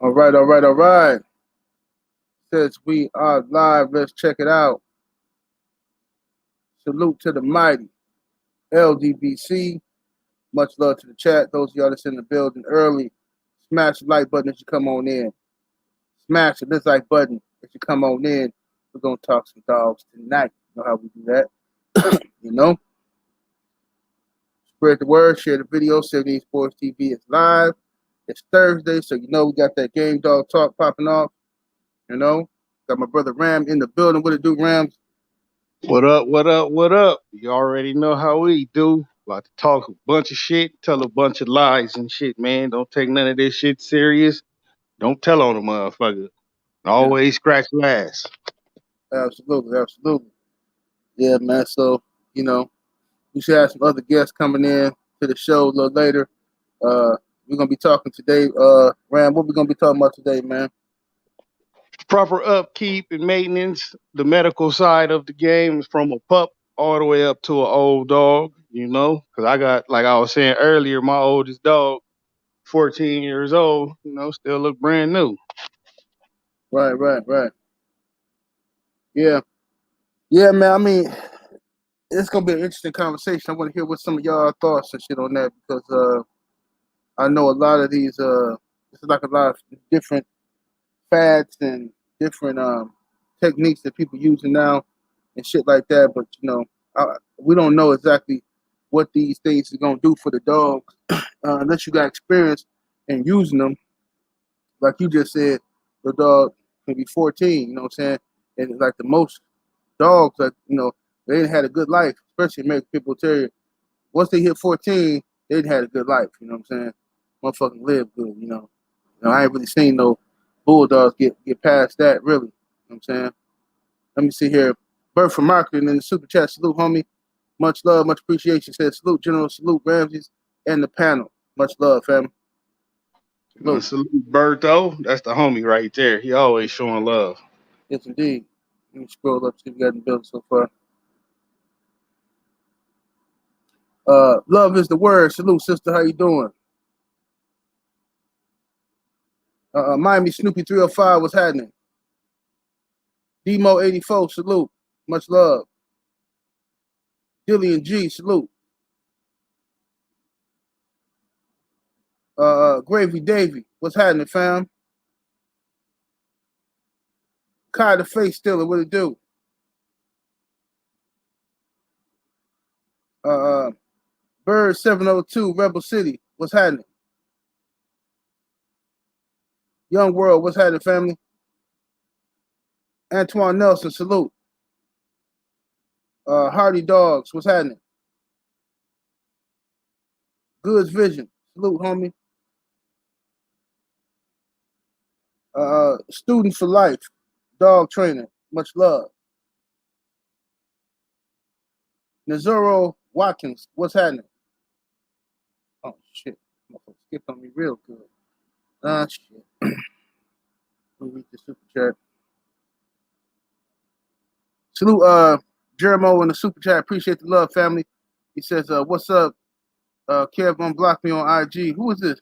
All right, all right, all right. Says we are live. Let's check it out. Salute to the mighty LDBC. Much love to the chat. Those of y'all that's in the building early, smash the like button as you come on in. Smash the dislike button as you come on in. We're going to talk some dogs tonight. You know how we do that. You know? Spread the word. Share the video. 78 Sports TV is live. It's Thursday, so you know we got that game dog talk popping off. You know? Got my brother Ram in the building. What it do, Rams? What up, what up, what up? You already know how we do. About to talk a bunch of shit, tell a bunch of lies and shit, man. Don't take none of this shit serious. Don't tell on a motherfucker. Always scratch last. Absolutely, absolutely. Yeah, man. So, you know, we should have some other guests coming in to the show a little later. We're gonna be talking today. Ram, what we gonna be talking about today, man? Proper upkeep and maintenance, the medical side of the game is from a pup all the way up to an old dog, you know? Because I got, like I was saying earlier, my oldest dog, 14 years old, still look brand new. Right. Yeah. Yeah, man. I mean, it's gonna be an interesting conversation. I want to hear what some of y'all thoughts and shit on that because I know a lot of these it's like a lot of different fads and different techniques that people using now and shit like that. But you know, we don't know exactly what these things are gonna do for the dogs unless you got experience in using them. Like you just said, the dog can be 14. You know what I'm saying? And like the most dogs, like they didn't had a good life, especially American People Terrier. Once they hit 14, they didn't had a good life. You know what I'm saying? Motherfucking live good. I ain't really seen no bulldogs get past that, really. You know what I'm saying? Let me see here. Bert from Marketing in the super chat. Salute, homie. Much love, much appreciation. Said salute, General. Salute, Ramses, and the panel. Much love, fam. Salute Berto. That's the homie right there. He always showing love. Yes, indeed. Let me scroll up, see if we got in the building so far. Love is the word. Salute, sister. How you doing? Miami Snoopy 305, what's happening? Demo 84, salute. Much love. Dillian G, salute. Gravy Davy, what's happening, fam? Kai the Face Stealer, what it do? Bird 702, Rebel City, what's happening? Young World, what's happening, family? Antoine Nelson, salute. Hardy Dogs, what's happening? Goods Vision, salute, homie. Student for Life, Dog Trainer, much love. Nazaro Watkins, what's happening? Oh, shit. Skipped on me real good. Shit. Let me read the super chat. Salute, Jeremo in the super chat. Appreciate the love, family. He says, what's up? Kev unblocked me on IG. Who is this?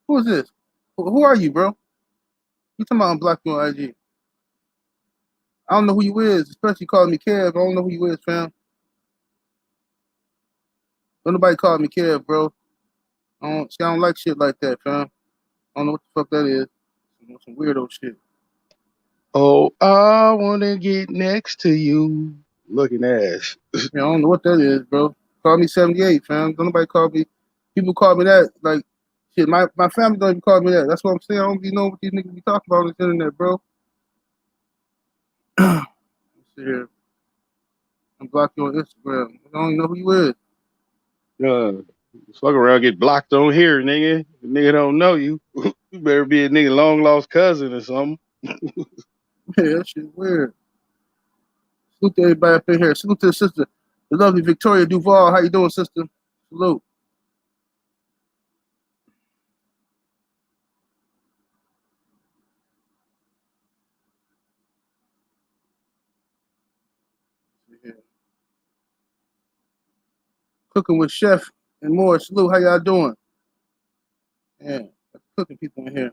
Who is this? Who are you, bro? You talking about unblocked me on IG? I don't know who you is, especially calling me Kev. I don't know who you is, fam. Don't nobody call me Kev, bro. I don't like shit like that, fam. I don't know what the fuck that is. Some weirdo shit. Oh, I wanna get next to you. Looking ass. Yeah, I don't know what that is, bro. Call me 78, fam. Don't nobody call me. People call me that. Like, shit, my family don't even call me that. That's what I'm saying. I don't even know what these niggas be talking about on the internet, bro. Let's see here. I'm blocked you on Instagram. I don't even know who you is. Fuck around, get blocked on here, nigga. The nigga don't know you. You better be a nigga long lost cousin or something. Yeah, that shit weird. Salute to everybody up in here. Salute to the sister, the lovely Victoria Duval. How you doing, sister? Salute. Cooking with Chef and more. Salute. How y'all doing? Yeah, cooking people in here.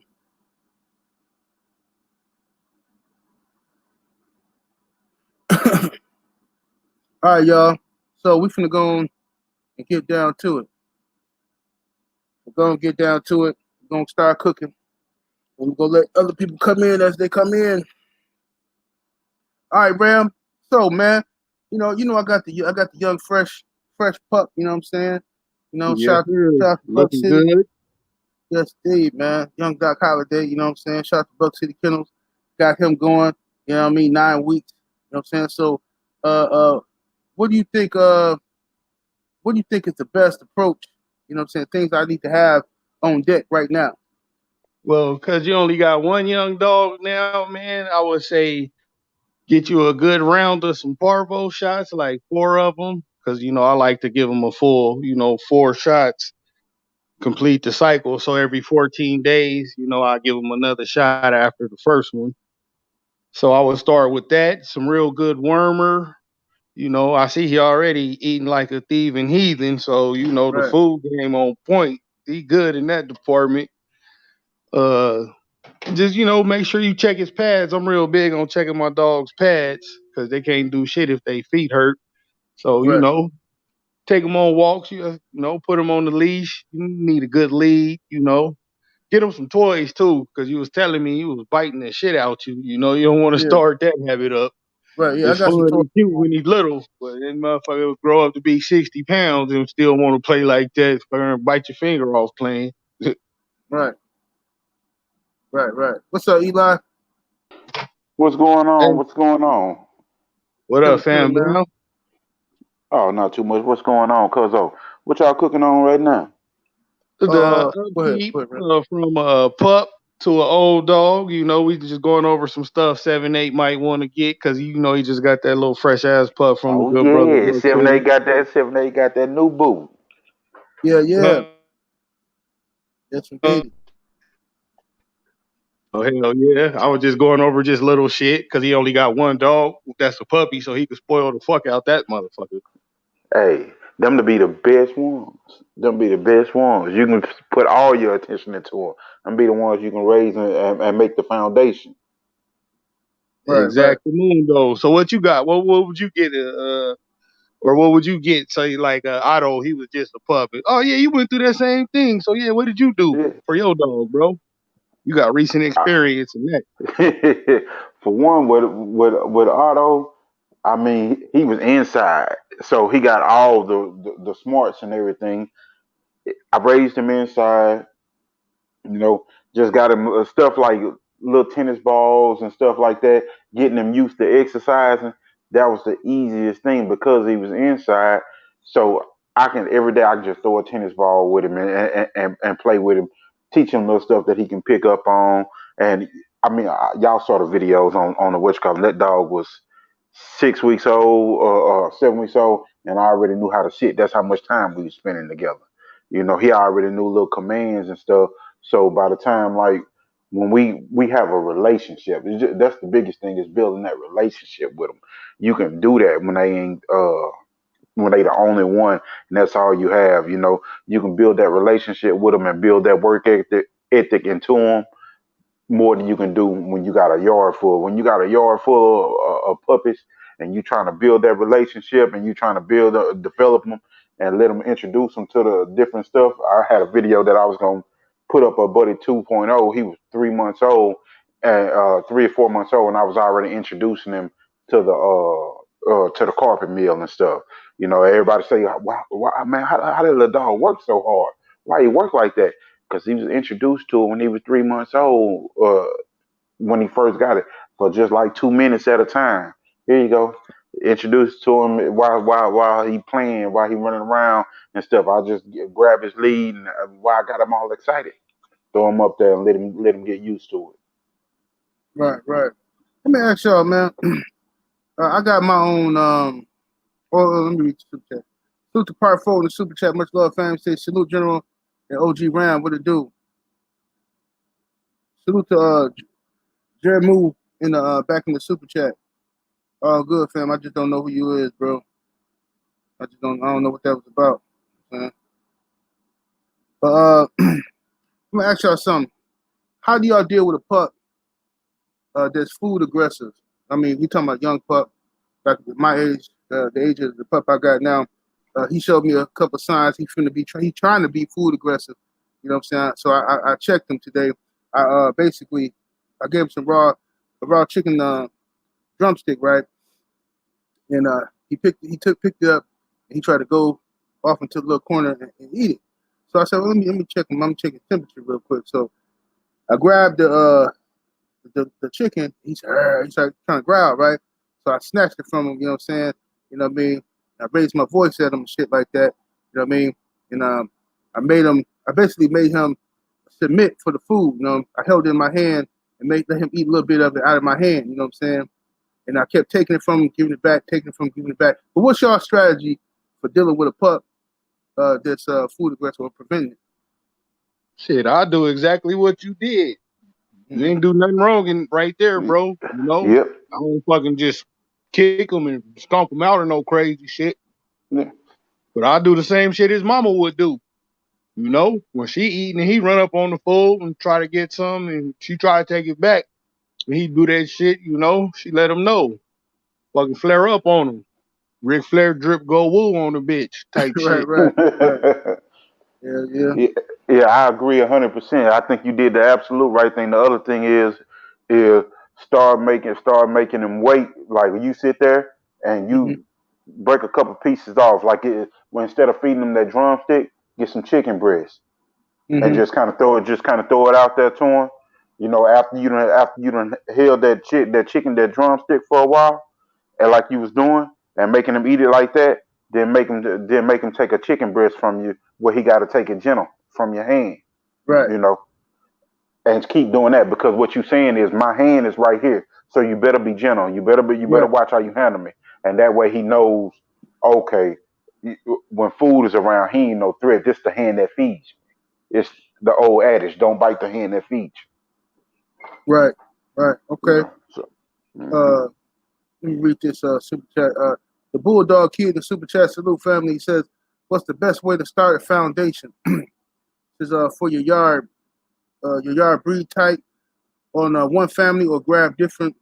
All right, y'all. So we finna go on and get down to it. We're gonna get down to it. We're gonna start cooking. And we're gonna let other people come in as they come in. All right, Ram. So, man, I got the young fresh pup. You know what I'm saying? Yes, sir. Shout out to Buck Looking City. good. Yes, indeed, man. Young Doc Holiday. You know what I'm saying? Shout out to Buck City Kennels. Got him going. You know what I mean? 9 weeks. You know what I'm saying? So, what do you think? What do you think is the best approach? You know what I'm saying? Things I need to have on deck right now. Well, because you only got one young dog now, man, I would say get you a good round of some parvo shots, like 4 of them. Because, I like to give them a full, 4 shots, complete the cycle. So every 14 days, I give them another shot after the first one. So I would start with that, some real good wormer. I see he already eating like a thieving heathen. So, the Right. food game on point. He good in that department. Uh, just make sure you check his pads. I'm real big on checking my dog's pads because they can't do shit if they feet hurt. So Right. take them on walks. Put them on the leash. You need a good lead. Get them some toys too because you was telling me you was biting the shit out you. You don't want to Yeah. start that habit up. Right. Yeah. I It's got some fun toys. and cute when he's little, but then motherfucker will grow up to be 60 pounds and still want to play like that. Bite your finger off playing. Right. Right. Right. What's up, Eli? What's going Hey, on? What's going on? what up, Chilling, fam? man. Down? Oh, not too much. What's going on, Cuzzo? What y'all cooking on right now? The Go ahead. upkeep Go ahead, man. from a pup to an old dog. We just going over some stuff 7-8 might want to get because he just got that little fresh ass pup from the Oh good brother yeah, Buck City. 7-8 got that new boo. Yeah. Yeah. Uh, Yes, indeed. oh hell yeah! I was just going over just little shit because he only got one dog. That's a puppy, so he could spoil the fuck out that motherfucker. Hey, them to be the best ones. Them be the best ones. You can put all your attention into them. Them be the ones you can raise and make the foundation. Right. Right. Exactly, moon though. So what you got? What would you get? Or what would you get? Say like Otto, he was just a puppet. Oh yeah, you went through that same thing. So yeah, what did you do Yeah. for your dog, bro? You got recent experience in that. For one, with Otto, I mean, he was inside, so he got all the smarts and everything. I raised him inside. You know, just got him stuff like little tennis balls and stuff like that, getting him used to exercising. That was the easiest thing because he was inside. So I can every day I can just throw a tennis ball with him and play with him, teach him little stuff that he can pick up on. And I mean, y'all saw the videos on the witch call. That dog was 6 weeks old or 7 weeks old, and I already knew how to sit. That's how much time we were spending together. He already knew little commands and stuff, so by the time like when we have a relationship, that's the biggest thing is building that relationship with them. You can do that when they ain't when they the only one and that's all you have. You can build that relationship with them and build that work ethic into them more than you can do when you got a yard full. When you got a yard full of puppies and you trying to build that relationship and you trying to develop them and let them introduce them to the different stuff. I had a video that I was going to put up a buddy 2.0. He was 3 months old and 3 or 4 months old, and I was already introducing him to the carpet mill and stuff. Everybody say, why man, how did the dog work so hard? Why he work like that? Because he was introduced to it when he was 3 months old, when he first got it, for just like 2 minutes at a time. Here you go. Introduced to him while he playing, while he running around and stuff. I just grab his lead, and while I got him all excited, throw him up there and let him get used to it. Right. Right. Let me ask y'all, man. I got my own. Let me read the super chat. Salute to Part 4 in the super chat. Much love, fam. Say salute, General and OG Ram. What it do? Salute to Jared Move in the back in the super chat. All good, fam. I just don't know who you is, bro. I don't know what that was about. Man. But I'm gonna ask y'all something. How do y'all deal with a pup that's food aggressive? I mean, we talking about young pup, like my age, the age of the pup I got now. He showed me a couple signs he's trying to be food aggressive. You know what I'm saying? So I checked him today. I basically I gave him a raw chicken drumstick, right? And he picked it up and he tried to go off into the little corner and eat it. So I said, well, let me check him. I'm checking temperature real quick. So I grabbed the chicken. He started trying to growl, right? So I snatched it from him. You know what I'm saying? You know what I mean? I raised my voice at him and shit like that. You know what I mean? And I basically made him submit for the food. You know, I held it in my hand and let him eat a little bit of it out of my hand. You know what I'm saying? And I kept taking it from him, giving it back, taking it from him, giving it back. But what's your strategy for dealing with a pup that's food aggressive or preventing it? Shit, I do exactly what you did. You ain't do nothing wrong right there, bro. You know? Yep. I don't fucking just kick him and stomp him out or no crazy shit. Yeah. But I do the same shit his mama would do. You know? When she eating and he run up on the food and try to get some and she try to take it back. And he do that shit, you know? She let him know. Fucking flare up on him. Ric Flair drip go woo on the bitch type shit. Right. Yeah. Yeah, I agree 100%. I think you did the absolute right thing. The other thing is start making them wait. Like when you sit there and Mm-hmm. you break a couple pieces off, when instead of feeding them that drumstick, get some chicken breast and Mm-hmm. just kind of throw it out there to them. You know, after you done held that chicken, that drumstick for a while, and like you was doing, and making him eat it like that, then make him take a chicken breast from you where he got to take it gentle from your hand, Right. you know, and keep doing that because what you saying is my hand is right here, so you better be gentle. You better watch how you handle me, and that way he knows, okay, when food is around, he ain't no threat. This the hand that feeds you. It's the old adage: don't bite the hand that feeds Right. you. You Okay. know, so. Mm-hmm. Let me read this super chat. The Bulldog Kid, the super chat salute family. He says, "What's the best way to start a foundation? Is for your yard breed type on one family or grab different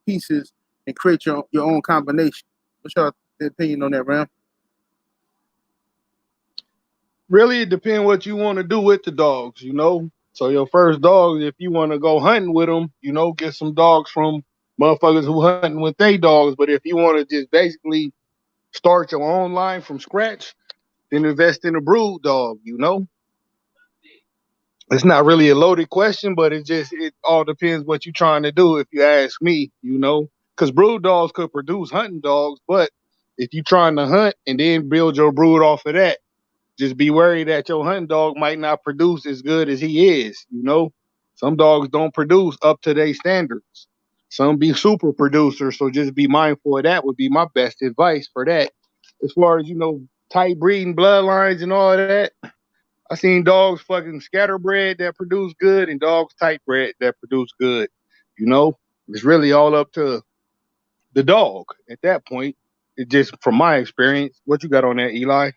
pieces and create your own combination." What's your opinion on that, Ram? Really, it depends what you want to do with the dogs, you know. So your first dog, if you want to go hunting with them, you know, get some dogs from motherfuckers who hunting with their dogs. But if you want to just basically start your own line from scratch, then invest in a brood dog, you know. It's not really a loaded question, but it all depends what you're trying to do. If you ask me, you know, because brood dogs could produce hunting dogs, but if you're trying to hunt and then build your brood off of that, just be worried that your hunting dog might not produce as good as he is. You know, some dogs don't produce up to their standards. Some be super producers, so just be mindful of that. Would be my best advice for that. As far as tight breeding bloodlines and all of that, I seen dogs fucking scatterbred that produce good and dogs tight bred that produce good. You know, it's really all up to the dog at that point. It just from my experience, what you got on that, Eli?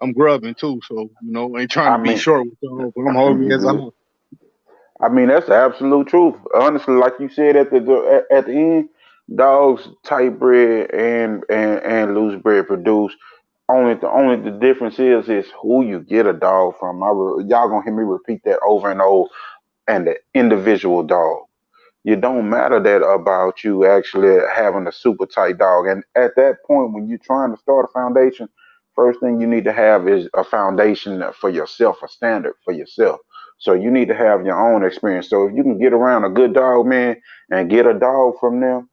I'm grubbing too, so ain't trying I to be mean, short with y'all, but I'm hungry you as I good. am. I mean, that's the absolute truth. Honestly, like you said at the end, dogs tight bred and loose bred produce. Only the difference is who you get a dog from. Y'all gonna hear me repeat that over and over. And the individual dog. You don't matter that about you actually having a super tight dog. And at that point, when you're trying to start a foundation, first thing you need to have is a foundation for yourself, a standard for yourself. So you need to have your own experience. So if you can get around a good dog, man, and get a dog from them,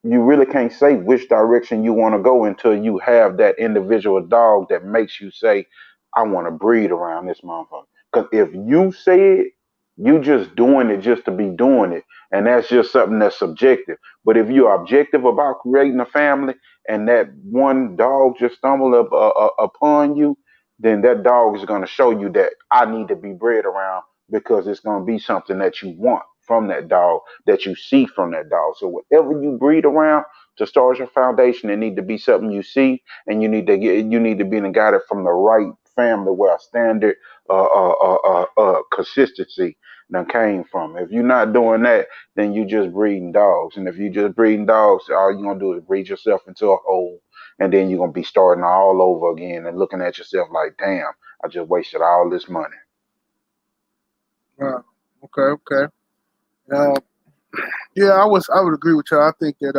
you really can't say which direction you want to go until you have that individual dog that makes you say, I want to breed around this motherfucker. Because if you say it, you just doing it just to be doing it. And that's just something that's subjective. But if you're objective about creating a family and that one dog just stumbled upon you, then that dog is going to show you that I need to be bred around because it's going to be something that you want from that dog, that you see from that dog. So whatever you breed around to start your foundation, it need to be something you see, and you need to be got it from the right family where a standard consistency done came from. If you're not doing that, then you just breeding dogs. And if you just breeding dogs, all you're gonna do is breed yourself into a hole, and then you're gonna be starting all over again and looking at yourself like, damn, I just wasted all this money. Okay. Uh, yeah, I would agree with you. I think that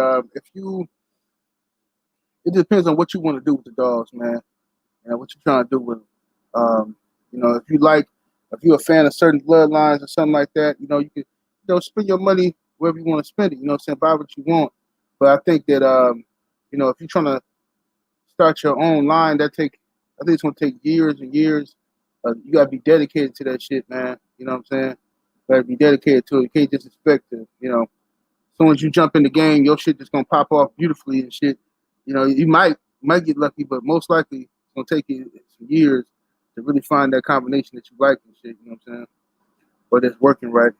it depends on what you want to do with the dogs, man, and what you're trying to do with them. If you're a fan of certain bloodlines or something like that, you can, spend your money wherever you want to spend it. You know what I'm saying? Buy what you want. But I think that, if you're trying to start your own line, I think it's going to take years and years. You got to be dedicated to that shit, man. You know what I'm saying? You got to be dedicated to it. You can't just expect to, as soon as you jump in the game, your shit just going to pop off beautifully and shit. You might get lucky, but most likely it's going to take you some years to really find that combination that you like and shit. You know what I'm saying? But it's working right.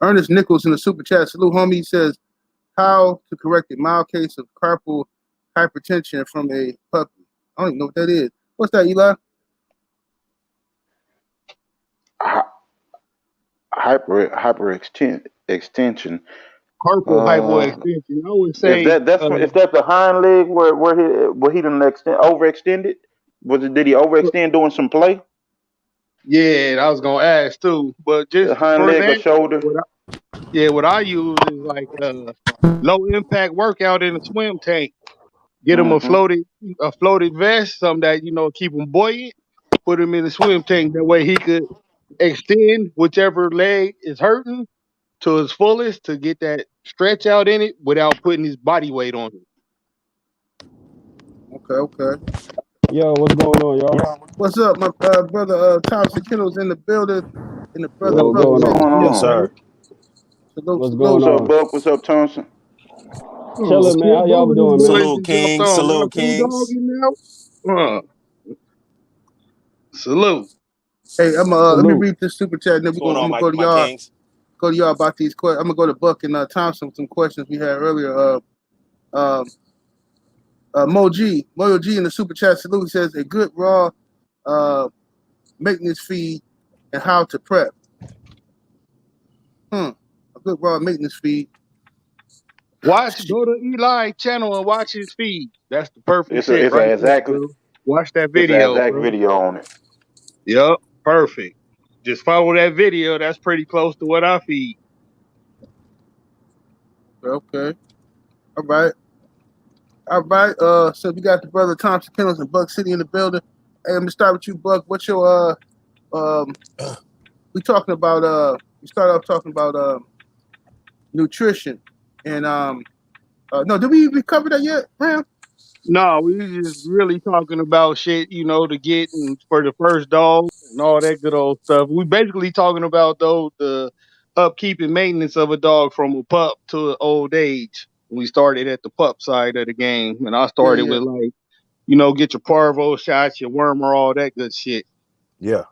Ernest Nichols in the super chat, salute homie. He says, how to correct a mild case of carpal hypertension from a puppy. I don't even know what that is. What's that, Eli? Extension. Carpal hyperextension. I would say Is that the hind leg where he done overextended? Did he overextend doing some play? Yeah, I was gonna ask too, but The just hind for leg or that, shoulder? what I use is like low impact workout in a swim tank. Get him a Mm-hmm. floated vest, something that keep him buoyant. Put him in the swim tank. That way he could extend whichever leg is hurting to its fullest to get that stretch out in it without putting his body weight on it. Okay. Yo, what's going on, y'all? What's up, my brother Thompson Kittle's in the building, and the brother What's Buck going is in What's the on? going building, Yes, on? brother. sir. Salute. What's going What's up, on? Buck? What's up, Thompson? Chilling, man. How y'all Both of these doing, man? boys Salute, just jumped Kings. on. Y'all Salute, two dog Kings. in now? Salute. Hey, let me Salute. read this super chat, and then What's going I'm on, gonna go to my y'all. Kings? Go to y'all about these questions. I'm gonna go to Buck and Thompson with some questions we had earlier. Mo G in the super chat salute says a good raw maintenance feed and how to prep. A good raw maintenance feed. Go to Eli channel and watch his feed. That's the perfect It's shit a right there, exact bro. Watch that it's an video, exact bro. video on it. Yep, perfect. Just follow that video. That's pretty close to what I feed. Okay. All right. So we got the brother Thompson Kennels and Buck City in the building. Hey, I'm gonna start with you, Buck. What's your we talking about we started off talking about nutrition and no, did we cover that yet, man? No, we just really talking about shit, to get for the first dog and all that good old stuff. We basically talking about the upkeep and maintenance of a dog from a pup to an old age. We started at the pup side of the game, and I started Yeah. with get your parvo shots, your wormer, all that good shit. Yeah,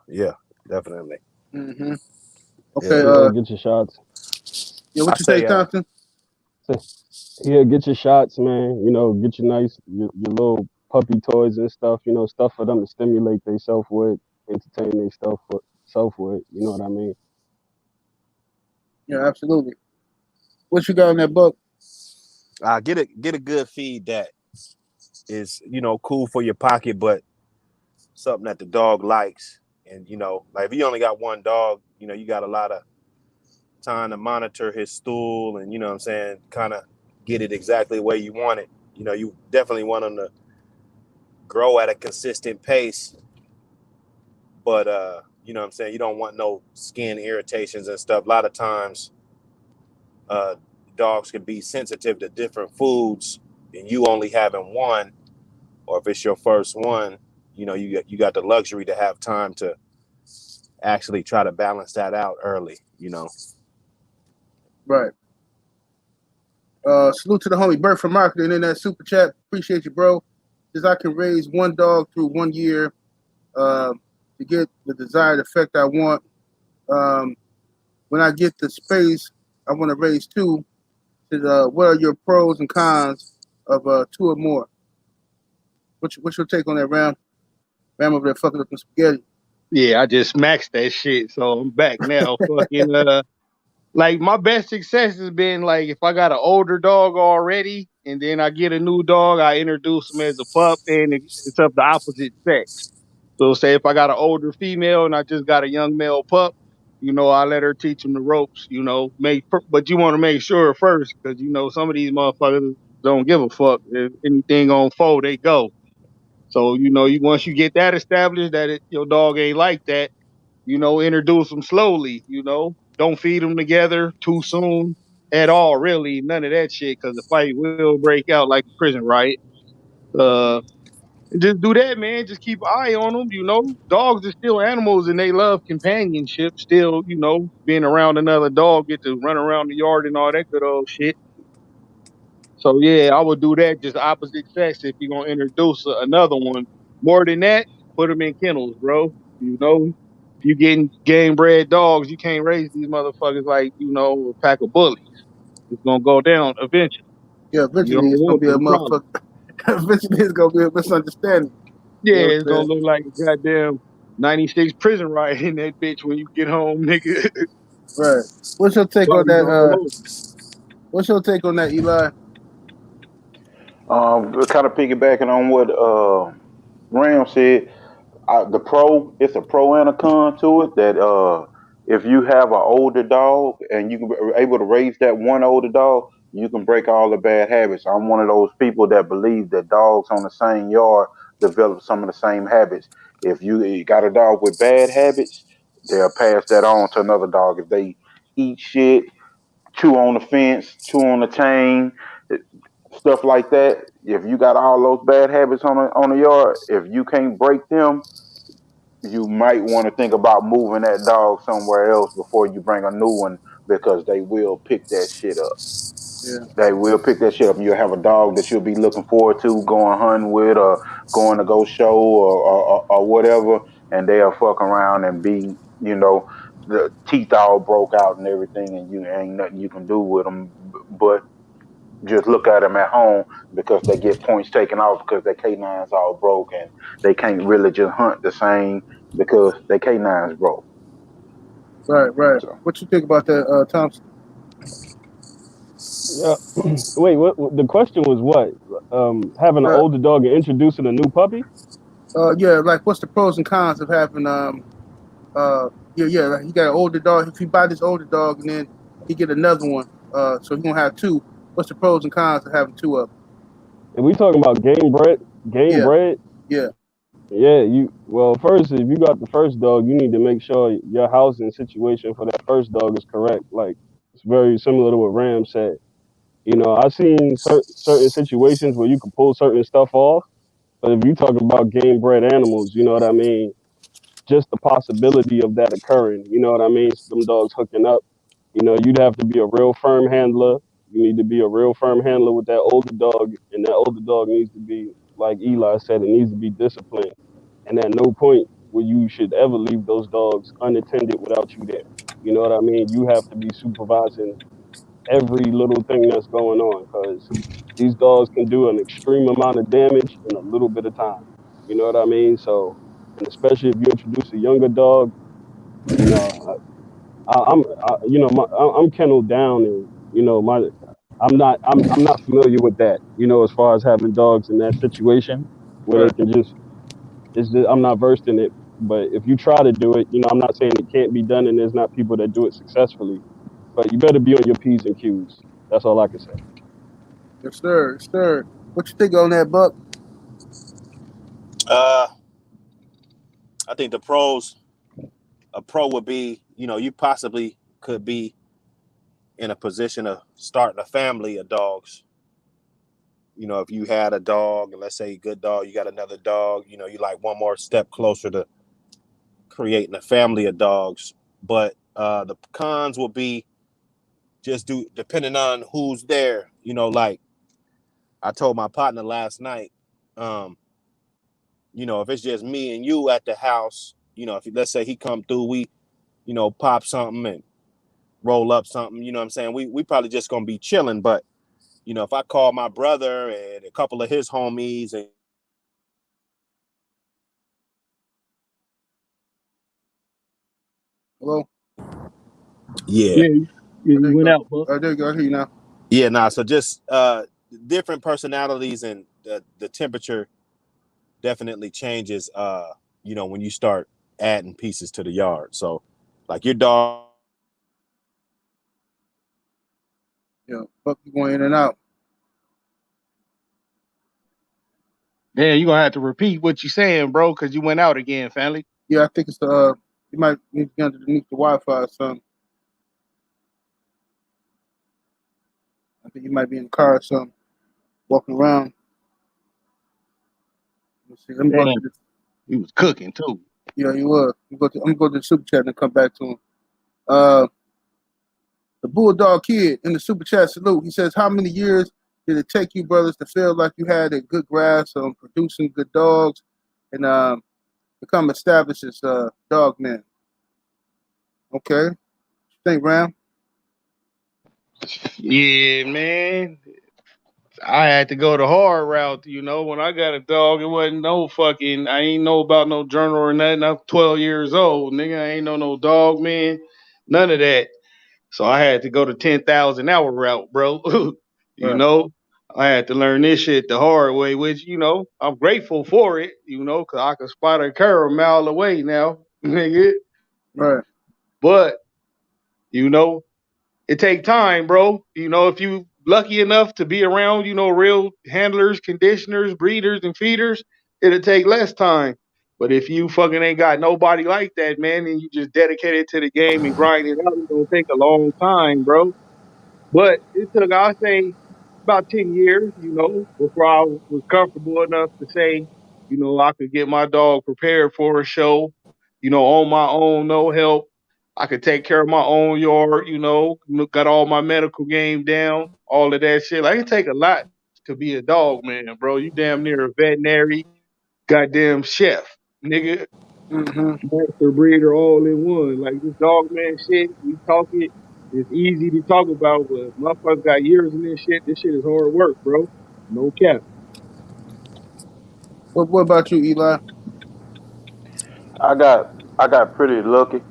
definitely. Mm-hmm. Okay. Yeah, get your shots. Yeah, what I you say, say, Thompson? Yeah, get your shots, man. Get your your little puppy toys and stuff. Stuff for them to stimulate themselves with, entertain themselves with. You know what I mean? Yeah, absolutely. What you got on that, Buck? get a good feed that is cool for your pocket, but something that the dog likes. And like if you only got one dog, you got a lot of time to monitor his stool, and what I'm saying, kind of get it exactly the way you want it. You definitely want him to grow at a consistent pace, but what I'm saying, you don't want no skin irritations and stuff. A lot of times dogs can be sensitive to different foods, and you only having one, or if it's your first one, you got the luxury to have time to actually try to balance that out early. Right. Salute to the homie Bert from marketing in that super chat. Appreciate you, bro. Says I can raise one dog through 1 year to get the desired effect I want. When I get the space, I want to raise two. Says, what are your pros and cons of two or more? What's your take on that, Ram? Ram over there fucking up some spaghetti. Yeah, I just maxed that shit, so I'm back now. Fucking like my best success has been like if I got an older dog already, and then I get a new dog, I introduce him as a pup, and it's of the opposite sex. So say if I got an older female and I just got a young male pup, I let her teach him the ropes. But you want to make sure first because some of these motherfuckers don't give a fuck. If anything on foe, they go. So you once you get that established that your dog ain't like that, introduce them slowly. Don't feed them together too soon at all. Really, none of that shit because the fight will break out like a prison riot. Uh, just do that, man. Just keep an eye on them. Dogs are still animals and they love companionship. Still, being around another dog, get to run around the yard and all that good old shit. So yeah, I would do that. Just opposite sex if you're gonna introduce another one. More than that, put them in kennels, bro. If you getting game bred dogs, you can't raise these motherfuckers like a pack of bullies. It's gonna go down eventually. Yeah, You eventually don't it's gonna want be a them problems. motherfucker. Eventually it's gonna be a misunderstanding. You Yeah, know it's what I'm gonna saying? look like a goddamn 96 prison riot in that bitch when you get home, nigga. Right. What's your take on Bodies that? all over. What's your take on that, Eli? Kind of piggybacking on what Ram said. It's a pro and a con to it. That if you have an older dog and you can be able to raise that one older dog, you can break all the bad habits. I'm one of those people that believe that dogs on the same yard develop some of the same habits. If you got a dog with bad habits, they'll pass that on to another dog. If they eat shit, chew on the fence, chew on the chain, stuff like that. If you got all those bad habits on the yard, if you can't break them, you might want to think about moving that dog somewhere else before you bring a new one because they will pick that shit up. Yeah. They will pick that shit up. You'll have a dog that you'll be looking forward to going hunting with or going to go show or whatever, and they'll fuck around and be, the teeth all broke out and everything, and you ain't nothing you can do with them but just look at them at home because they get points taken off because their canines all broke and they can't really just hunt the same because their canines broke. Right, right. So What you think about that, Thompson? Yeah. Wait, what? The question was what? Having an Uh, older dog and introducing a new puppy? yeah, like what's the pros and cons of having yeah, like he got an older dog. If he buy this older dog and then he get another one, so he gonna have two. What's the pros and cons of having two of them? And we talking about game bred? Game Yeah, bred? yeah, Yeah. Well, first, if you got the first dog, you need to make sure your housing situation for that first dog is correct. Like it's very similar to what Ram said. I've seen certain situations where you can pull certain stuff off, but if you talk about game bred animals, you know what I mean. Just the possibility of that occurring, you know what I mean. Them dogs hooking up, you'd have to be a real firm handler. You need to be a real firm handler with that older dog, and that older dog needs to be, like Eli said, it needs to be disciplined. And at no point will you should ever leave those dogs unattended without you there. You know what I mean? You have to be supervising every little thing that's going on because these dogs can do an extreme amount of damage in a little bit of time. You know what I mean? So, and especially if you introduce a younger dog, you know, I'm kenneled down, and I'm not familiar with that. As far as having dogs in that situation where right. they can I'm not versed in it. But if you try to do it, I'm not saying it can't be done, and there's not people that do it successfully. But you better be on your P's and Q's. That's all I can say. Yes, sir. Yes, sir. What you think on that, Buck? Uh, I think a pro would be, you possibly could be in a position of starting a family of dogs. If you had a dog, and let's say a good dog, you got another dog, you like one more step closer to creating a family of dogs. But the cons will be just depending on who's there. Like I told my partner last night, if it's just me and you at the house, if let's say he come through, we, pop something and roll up something, you know what I'm saying? We probably just gonna be chilling. But if I call my brother and a couple of his homies and Hello? Yeah. Yeah, yeah, Oh, there you you went go. out, bro. There you go. I hear you now. Yeah, nah. So just different personalities and the temperature definitely changes. When you start adding pieces to the yard. So, like your dog. Yeah, Buck, you going in and out. Damn, you gonna have to repeat what you saying, bro, because you went out again, family. Yeah, I think it's the you might need to get underneath the Wi-Fi or something. I think you might be in the car or something, walking around. Let's see. Let me go to Damn, the. he was cooking too. Yeah, you were. I'm gonna go to the super chat and come back to him. Uh, the Bulldog Kid in the super chat salute. He says, "How many years did it take you, brothers, to feel like you had a good grasp on producing good dogs and become established as dog men?" Okay, think, Ram. Yeah, man. I had to go the hard route, when I got a dog, it wasn't no fucking I ain't know about no journal or nothing. I'm 12 years old, nigga. I ain't know no dog, man. None of that. So I had to go the 10,000 hour route, bro. you Right, know, I had to learn this shit the hard way, which, I'm grateful for it, because I can spot a cur a mile away now, nigga. right. But, you know, it take time, bro. If you lucky enough to be around, real handlers, conditioners, breeders, and feeders, it'll take less time. But if you fucking ain't got nobody like that, man, and you just dedicated to the game and grind it out, it's gonna take a long time, bro. But it took, I'll say, about 10 years, before I was comfortable enough to say, I could get my dog prepared for a show, on my own, no help. I could take care of my own yard, got all my medical game down, all of that shit. Like, it take a lot to be a dog man, bro. You damn near a veterinary, goddamn chef, nigga, Mm-hmm. master breeder all in one. Like this dog man shit, we talk it. It's easy to talk about, but motherfuckers got years in this shit. This shit is hard work, bro. No cap. What about you, Eli? I got pretty lucky.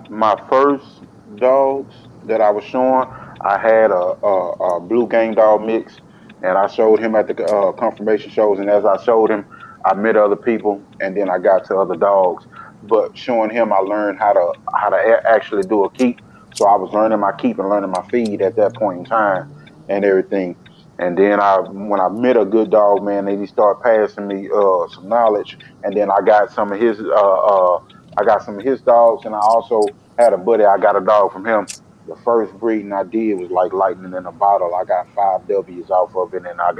My first dogs that I was showing, I had a blue game dog mix, and I showed him at the confirmation shows. And as I showed him, I met other people, and then I got to other dogs. But showing him, I learned how to actually do a keep. So I was learning my keep and learning my feed at that point in time and everything. And then when I met a good dog, man, then he started passing me some knowledge, and then I got some of his dogs, and I also had a buddy. I got a dog from him. The first breeding I did was like lightning in a bottle. I got 5 W's off of it, and I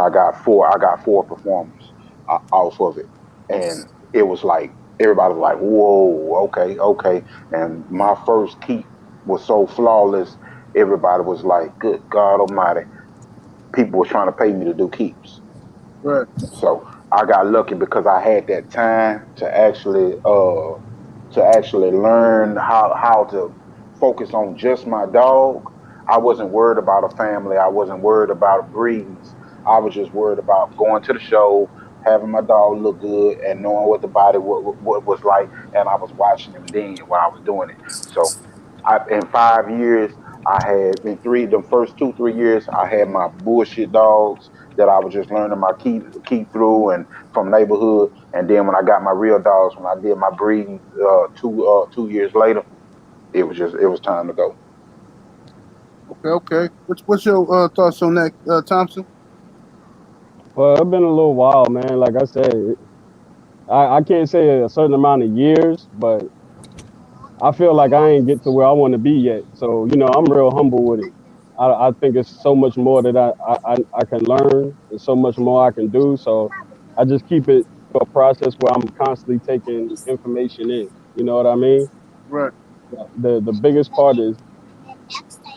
got four performers off of it, and it was like everybody was like, "Whoa, okay, okay." And my first keep was so flawless. Everybody was like, "Good God Almighty!" People were trying to pay me to do keeps. Right. So I got lucky because I had that time to actually learn how to focus on just my dog. I wasn't worried about a family. I wasn't worried about breedings. I was just worried about going to the show, having my dog look good, and knowing what the body what was like. And I was watching him then while I was doing it. So in 5 years, I had in the first 2 3 years, I had my bullshit dogs that I was just learning my keep through and from neighborhood. And then when I got my real dogs, when I did my breeding 2 years later, it was time to go. Okay, okay. What's your thoughts on that, Thompson? Well, it's been a little while, man. Like I said, I can't say a certain amount of years, but I feel like I ain't get to where I want to be yet. So, I'm real humble with it. I think it's so much more that I can learn and so much more I can do. So I just keep it to a process where I'm constantly taking information in. You know what I mean? Right. The biggest part is,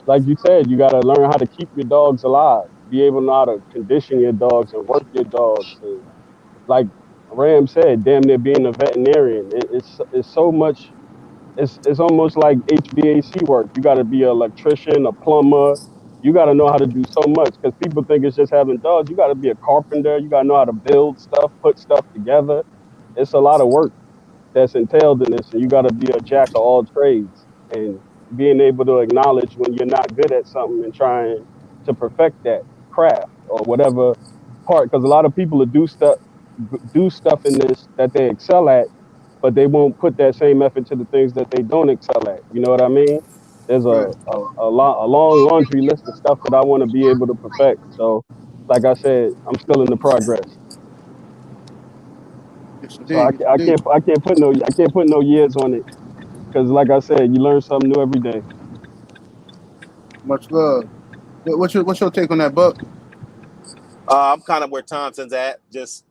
like you said, you got to learn how to keep your dogs alive, be able to know how to condition your dogs and work your dogs. And like Ram said, damn near being a veterinarian. It's so much. It's almost like HVAC work. You got to be an electrician, a plumber. You got to know how to do so much because people think it's just having dogs. You got to be a carpenter. You got to know how to build stuff, put stuff together. It's a lot of work. that's entailed in this, and you got to be a jack of all trades, and being able to acknowledge when you're not good at something and trying to perfect that craft or whatever part. Because a lot of people will do stuff in this that they excel at, but they won't put that same effort to the things that they don't excel at. You know what I mean? There's Right. a long laundry list of stuff that I want to be able to perfect. So, like I said, I'm still in the progress. Yes, So I, indeed. Yes, I indeed. can't I can't put no years on it because, like I said, you learn something new every day. Much love. What's your take on that, Buck? I'm kind of where Thompson's at. Just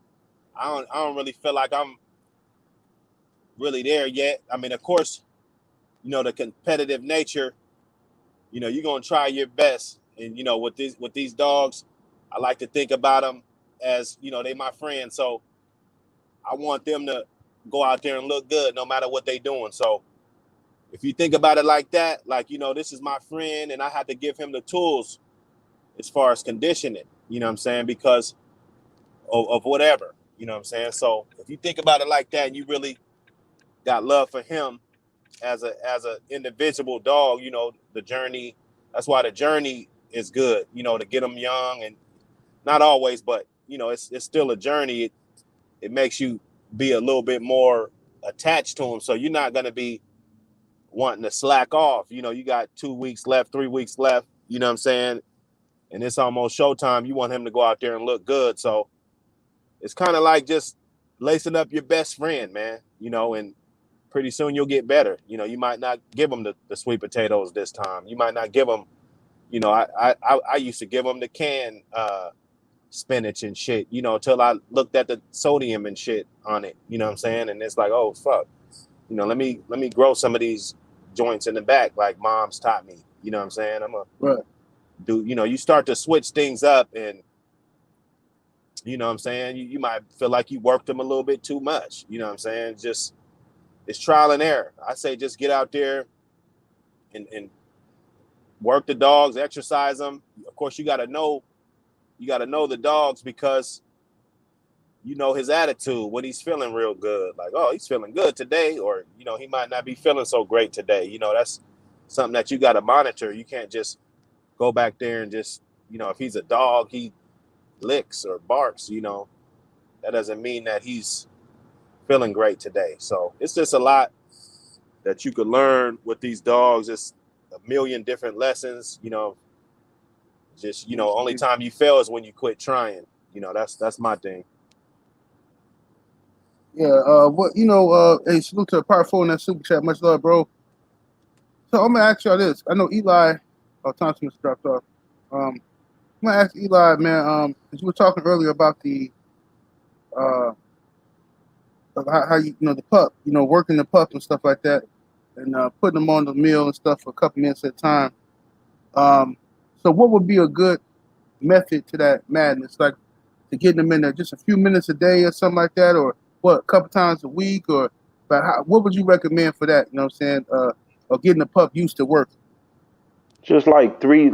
I don't really feel like I'm really there yet. I mean, of course, the competitive nature. You're gonna try your best, and with these dogs, I like to think about them as they my friends. So I want them to go out there and look good, no matter what they doing. So if you think about it like that, like this is my friend, and I have to give him the tools as far as conditioning. You know what I'm saying? Because of whatever. You know what I'm saying? So if you think about it like that, and you really got love for him as a individual dog, the journey. That's why the journey is good. To get them young, and not always, but it's still a journey. It makes you be a little bit more attached to them. So you're not gonna be wanting to slack off. You got 2 weeks left, 3 weeks left. You know what I'm saying? And it's almost showtime. You want him to go out there and look good. So it's kind of like just lacing up your best friend, man. And pretty soon you'll get better. You might not give them the sweet potatoes this time. You might not give them, I used to give them the canned spinach and shit, till I looked at the sodium and shit on it. You know what I'm saying? And it's like, oh fuck, let me grow some of these joints in the back like mom's taught me. You know what I'm saying? I'm a Right. do. You start to switch things up, and you know what I'm saying. You might feel like you worked them a little bit too much. You know what I'm saying? Just it's trial and error. I say just get out there and work the dogs, exercise them. Of course, you got to know the dogs because his attitude when he's feeling real good. Like, oh, he's feeling good today, or he might not be feeling so great today. That's something that you got to monitor. You can't just go back there and just if he's a dog, he licks or barks. That doesn't mean that he's feeling great today. So it's just a lot that you could learn with these dogs. It's a million different lessons. Just only time you fail is when you quit trying. That's my thing. Yeah. Hey, salute to the Part 4 in that super chat. Much love, bro. So I'm gonna ask y'all this. I know Eli. Oh, Thompson just dropped off. I'm gonna ask Eli, man. Because you were talking earlier about the of how the pup, working the pup and stuff like that, and putting them on the meal and stuff for a couple minutes at a time. So what would be a good method to that madness? Like to getting them in there just a few minutes a day or something like that, or what, a couple times a week, or what would you recommend for that? You know what I'm saying? Or getting the pup used to working. Just like three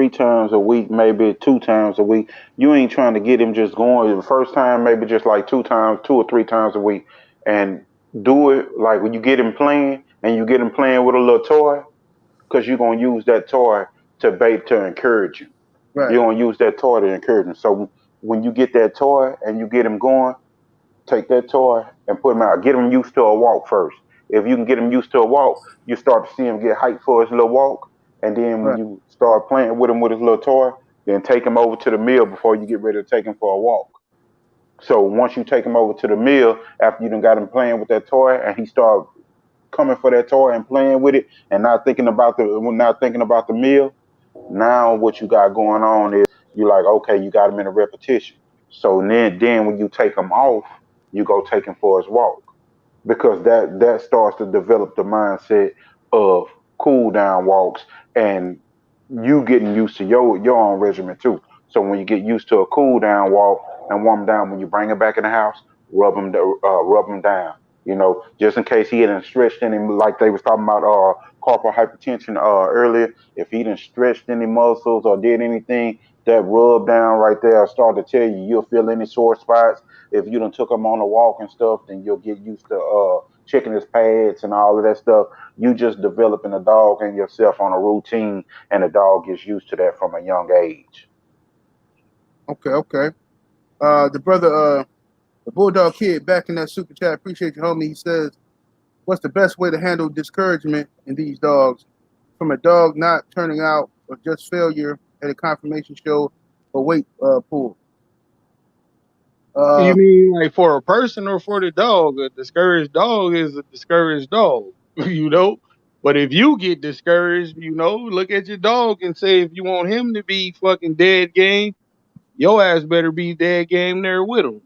times a week, maybe 2 times a week. You ain't trying to get him just going the first time, maybe just like 2 or 3 times a week, and do it like when you get him playing and you get him playing with a little toy, because you're gonna use that toy to encourage him. Right. You're gonna use that toy to encourage him. So when you get that toy and you get him going, take that toy and put him out. Get him used to a walk first. If you can get him used to a walk, you start to see him get hyped for his little walk. And then when Right. you start playing with him with his little toy, then take him over to the mill before you get ready to take him for a walk. So once you take him over to the mill, after you done got him playing with that toy, and he start coming for that toy and playing with it, and not thinking about the meal, now what you got going on is you like, okay, you got him in a repetition. So then when you take him off, you go take him for his walk, because that starts to develop the mindset of cool down walks, and you getting used to your own regimen too. So when you get used to a cool down walk and warm down, when you bring him back in the house, rub him down. Just in case he hadn't stretched any, like they was talking about corporal hypertension earlier. If he didn't stretched any muscles or did anything, that rub down right there will start to tell you you'll feel any sore spots. If you done took him on a walk and stuff, then you'll get used to checking his pads and all of that stuff. You just developing a dog and yourself on a routine, and the dog gets used to that from a young age. Okay. The brother, the Bulldog Kid, back in that super chat. Appreciate you, homie. He says, "What's the best way to handle discouragement in these dogs? From a dog not turning out or just failure at a confirmation show or weight pull?" You mean like for a person or for the dog? A discouraged dog is a discouraged dog, you know. But if you get discouraged, look at your dog and say, if you want him to be fucking dead game, your ass better be dead game there with him.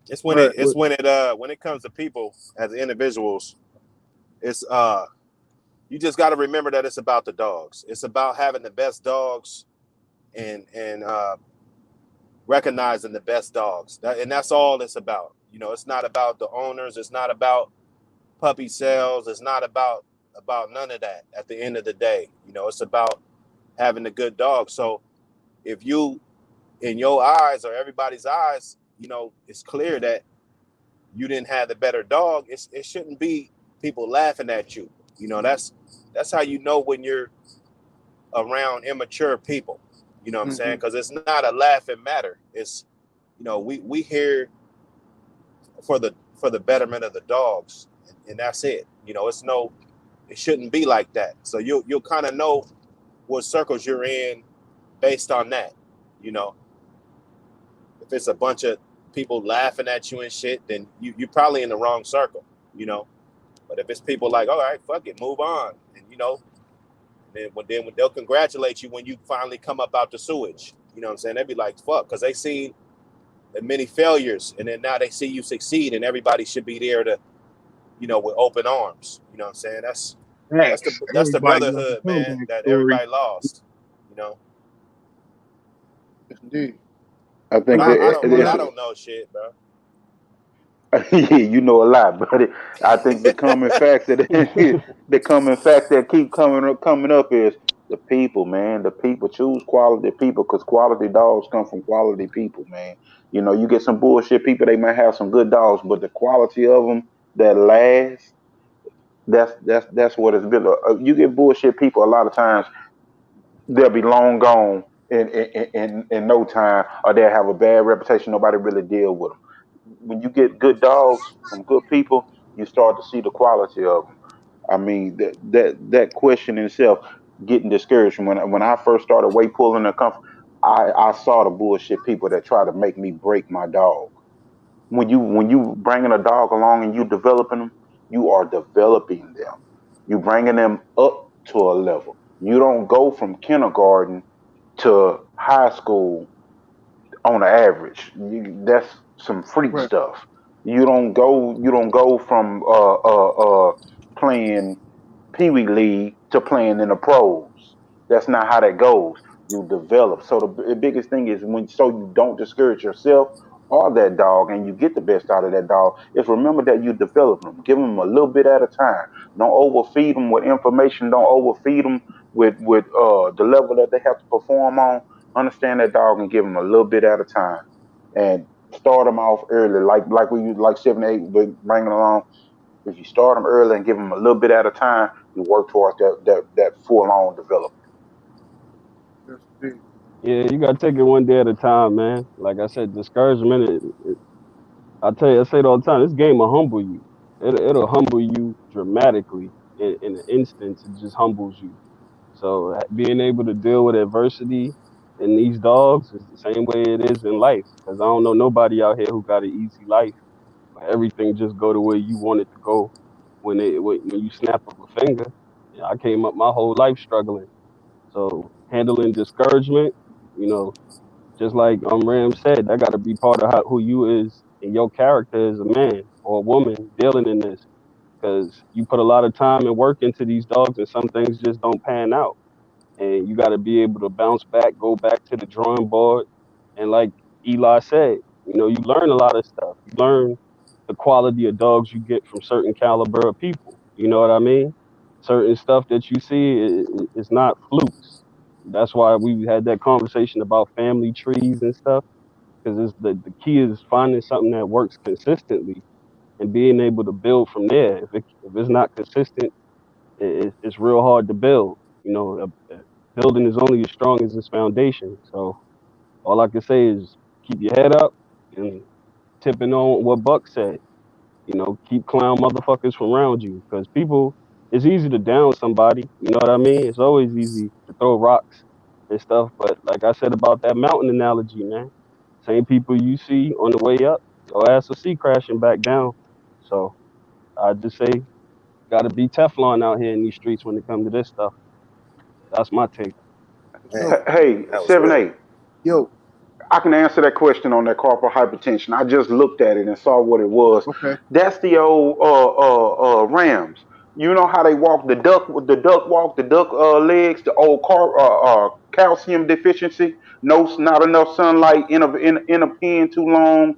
It's when when it comes to people as individuals, it's you just got to remember that it's about the dogs. It's about having the best dogs and recognizing the best dogs. And that's all it's about. It's not about the owners. It's not about puppy sales. It's not about none of that. At the end of the day, it's about having a good dog. So if you, in your eyes or everybody's eyes, it's clear that you didn't have the better dog. It shouldn't be people laughing at you. That's how you know when you're around immature people. You know what I'm saying? Because it's not a laughing matter. It's, we here for the betterment of the dogs, and that's it. It shouldn't be like that. So you'll kind of know what circles you're in based on that. If it's a bunch of people laughing at you and shit, then you're probably in the wrong circle. But if it's people like, all right, fuck it, move on, and then when they'll congratulate you when you finally come up out the sewage. You know what I'm saying? They'd be like, fuck, because they seen the many failures, and then now they see you succeed, and everybody should be there to, with open arms. You know what I'm saying? That's the brotherhood, man, that everybody lost. Yes, indeed. I think I don't know shit, bro. Yeah, you know a lot, but I think the common fact that keep coming up is the people, man. The people choose quality people because quality dogs come from quality people, man. You get some bullshit people; they might have some good dogs, but the quality of them that last, that's what it's been. You get bullshit people a lot of times; they'll be long gone in no time, or they'll have a bad reputation. Nobody really deal with them. When you get good dogs from good people, you start to see the quality of them. I mean, that question in itself, getting discouraged. When I first started weight pulling and comfort, I saw the bullshit people that try to make me break my dog. When you bringing a dog along and you developing them, you are developing them. You bringing them up to a level. You don't go from kindergarten to high school on the average. That's some freak Right. stuff. You don't go from playing Pee Wee League to playing in the pros. That's not how that goes. You develop. So the biggest thing is so you don't discourage yourself or that dog, and you get the best out of that dog. Is remember that you develop them. Give them a little bit at a time. Don't overfeed them with information. Don't overfeed them with the level that they have to perform on. Understand that dog and give them a little bit at a time, and start them off early, like we use like 7 8, but bring it along. If you start them early and give them a little bit at a time, you work towards that full on development. Yes, indeed. Yeah, you gotta take it one day at a time, man. Like I said, discouragement. I tell you, I say it all the time. This game will humble you. It'll humble you dramatically in an instance. It just humbles you. So being able to deal with adversity in these dogs is the same way it is in life. Because I don't know nobody out here who got an easy life. Everything just go the way you want it to go when you snap of a finger. Yeah, I came up my whole life struggling. So handling discouragement, you know, just like Ram said, that got to be part of who you is and your character as a man or a woman dealing in this. Because you put a lot of time and work into these dogs, and some things just don't pan out, and you got to be able to bounce back, go back to the drawing board, and like Eli said, you learn a lot of stuff. You learn the quality of dogs you get from certain caliber of people. You know what I mean? Certain stuff that you see is not flukes. That's why we had that conversation about family trees and stuff, because the key is finding something that works consistently. and being able to build from there. If it's not consistent, it's real hard to build. You know, building is only as strong as its foundation. So all I can say is keep your head up and tipping on what Buck said. You know, keep clown motherfuckers from around you, because people, it's easy to down somebody. You know what I mean? It's always easy to throw rocks and stuff. But like I said about that mountain analogy, man, same people you see on the way up, your ass will see crashing back down. So I just say, gotta be Teflon out here in these streets when it comes to this stuff. That's my take. Yo, Man, Hey, that was real. 7-8. yo, I can answer that question on that carpal hypertension. I just looked at it and saw what it was. okay. That's the old Rams. You know how they walk the duck walk, the duck legs, the old calcium deficiency. No, not enough sunlight in a pen too long,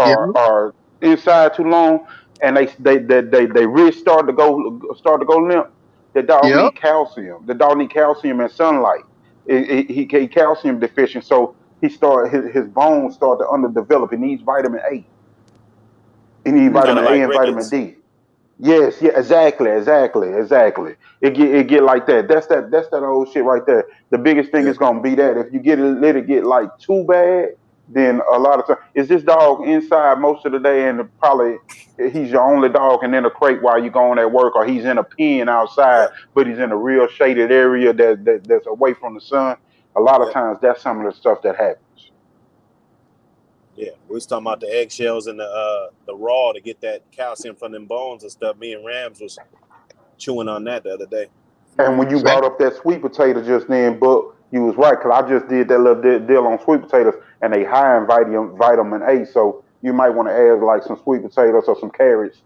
Yeah, or inside too long, and they wrist start to go limp. The dog yeah. need calcium. The dog need calcium and sunlight. He calcium deficient, so his bones start to underdevelop. He needs vitamin A. He needs Mm, Kind vitamin of A like and vitamin rickets. D. Yes, yeah, exactly. It get like that. That's that old shit right there. The biggest thing yeah, is gonna be that if you let it get like too bad, then a lot of time is this dog inside most of the day, and probably he's your only dog and in a crate while you're going at work, or he's in a pen outside, Yep. but he's in a real shaded area that's away from the sun. A lot of Yep. times that's some of the stuff that happens. Yeah. We was talking about the eggshells and the raw to get that calcium from them bones and stuff. Me and Rams was chewing on that the other day. And when you same. brought up that sweet potato just then, but you was right, because I just did that little deal on sweet potatoes, and they high in vitamin A. So you might want to add like some sweet potatoes or some carrots,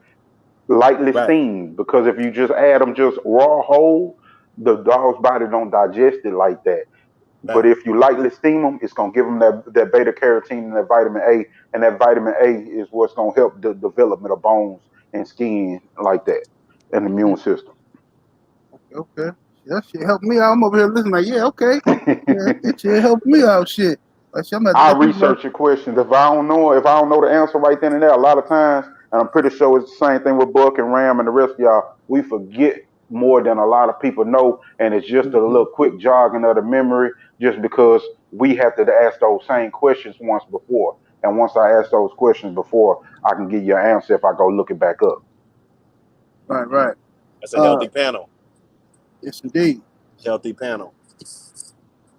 lightly Right. steamed, because if you just add them just raw whole, the dog's body don't digest it like that. But Right. if you lightly steam them, it's gonna give them that beta carotene and that vitamin A, and that vitamin A is what's gonna help the development of bones and skin like that, and the Mm, immune system. okay. That shit helped me out. I'm over here listening like, yeah, okay. Yeah, that shit helped me out. Shit. Like, shit, I'm about to I let people know. research your questions. If I don't know the answer right then and there, a lot of times, and I'm pretty sure it's the same thing with Buck and Ram and the rest of y'all, we forget more than a lot of people know, and it's just a Mhm. little quick jogging of the memory, just because we have to ask those same questions once before. And once I ask those questions before, I can give you an answer if I go look it back up. Right, right. That's a healthy Uh, panel. yes, indeed. Healthy panel.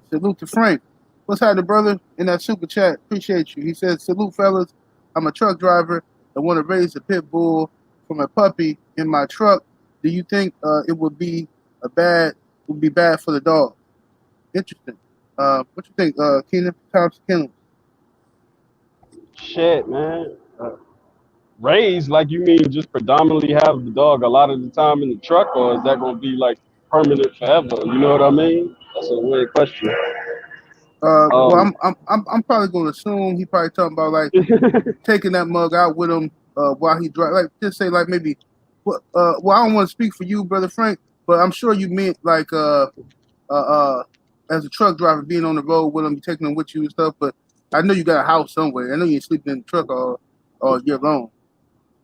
Salute to Frank. What's happening, brother? In that super chat, appreciate you. He says, "Salute, fellas. I'm a truck driver. I want to raise a pit bull from a puppy in my truck. Do you think it would be bad for the dog? Interesting. What you think, Keenan Thompson Kennel? Shit, man. Raised, like, you mean just predominantly have the dog a lot of the time in the truck, or is that gonna be like permanent forever? You know what I mean? That's a weird question. Well, Um, I'm probably going to assume he probably talking about like taking that mug out with him while he drive. Like, just say like maybe. Well, I don't want to speak for you, brother Frank, but I'm sure you meant like as a truck driver, being on the road with them, taking them with you and stuff. But I know you got a house somewhere. I know you ain't sleeping in the truck all year long.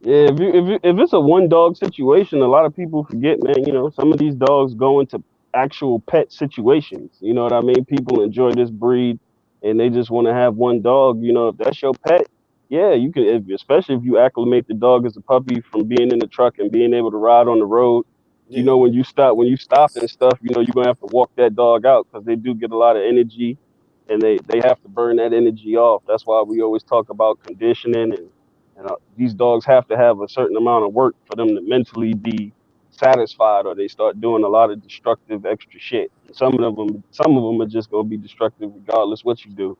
Yeah, if it's a one dog situation, a lot of people forget, man. You know, some of these dogs go into actual pet situations. You know what I mean? People enjoy this breed, and they just want to have one dog. You know, if that's your pet, yeah, you can. Especially if you acclimate the dog as a puppy from being in the truck and being able to ride on the road. You Yeah. know, when you stop and stuff, you know, you're gonna have to walk that dog out because they do get a lot of energy, and they have to burn that energy off. That's why we always talk about conditioning and these dogs have to have a certain amount of work for them to mentally be satisfied, or they start doing a lot of destructive extra shit. Some of them are just gonna be destructive regardless what you do.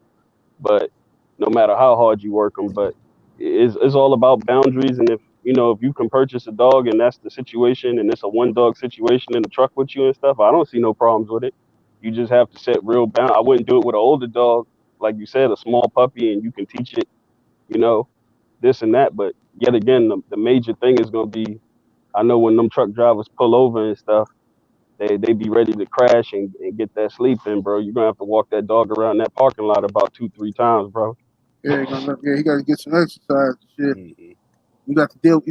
But no matter how hard you work them, but it's all about boundaries. And if you can purchase a dog and that's the situation, and it's a one dog situation in the truck with you and stuff, I don't see no problems with it. You just have to set real bound. I wouldn't do it with an older dog, like you said, a small puppy, and you can teach it, you know, this and that. But yet again, the major thing is going to be, I know when them truck drivers pull over and stuff, they be ready to crash and get that sleep in, bro. You're going to have to walk that dog around that parking lot about 2-3 times, bro. Yeah, he got to get some exercise and shit. Mm-hmm. You got to deal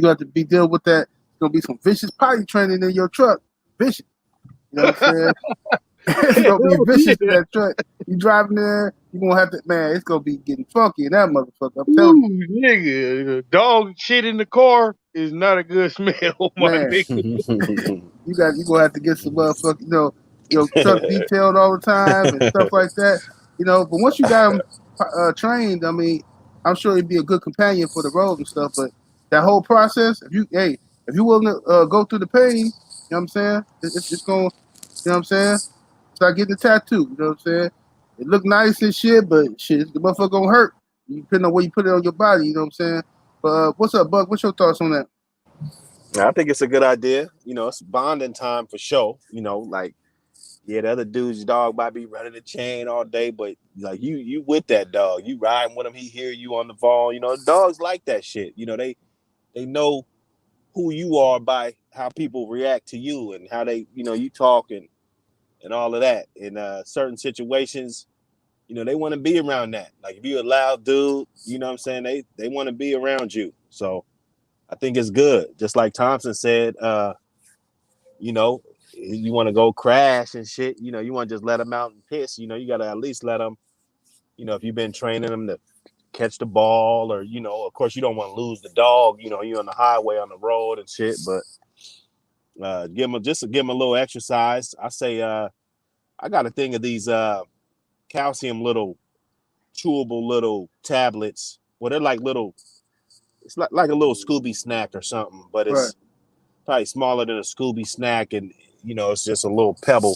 with that. It's gonna be some vicious potty training in your truck. Vicious. You know what I'm saying? It's gonna be vicious in that truck. You driving there, you gonna have to, man, it's gonna be getting funky in that motherfucker. I'm telling you. Ooh, nigga, dog shit in the car is not a good smell, my Man, nigga. you gonna have to get some motherfucking, your truck detailed all the time and stuff like that. But once you got them trained, I mean, I'm sure he'd be a good companion for the road and stuff. But that whole process, if you willing to go through the pain, you know what I'm saying? It's gonna, you know what I'm saying? Start getting a tattoo, you know what I'm saying? It look nice and shit, but shit, the motherfucker gonna hurt. Depending on where you put it on your body, you know what I'm saying? But what's up, Buck? What's your thoughts on that? I think it's a good idea. It's bonding time for sure. Like, yeah, the other dude's dog might be running the chain all day, but like you with that dog, you riding with him, he hear you on the phone. Dogs like that shit. They know who you are by how people react to you and how they, you talk and all of that. In certain situations, they want to be around that. Like if you're a loud dude, you know what I'm saying? They want to be around you. So I think it's good. Just like Thompson said, you want to go crash and shit, you want to just let them out and piss, you got to at least let them, if you've been training them to catch the ball or, of course you don't want to lose the dog, you're on the highway on the road and shit, but give them a little exercise. I say, I got a thing of these calcium little chewable little tablets. Well, they're like little, it's like a little Scooby snack or something, but it's Right. probably smaller than a Scooby snack, and it's just a little pebble.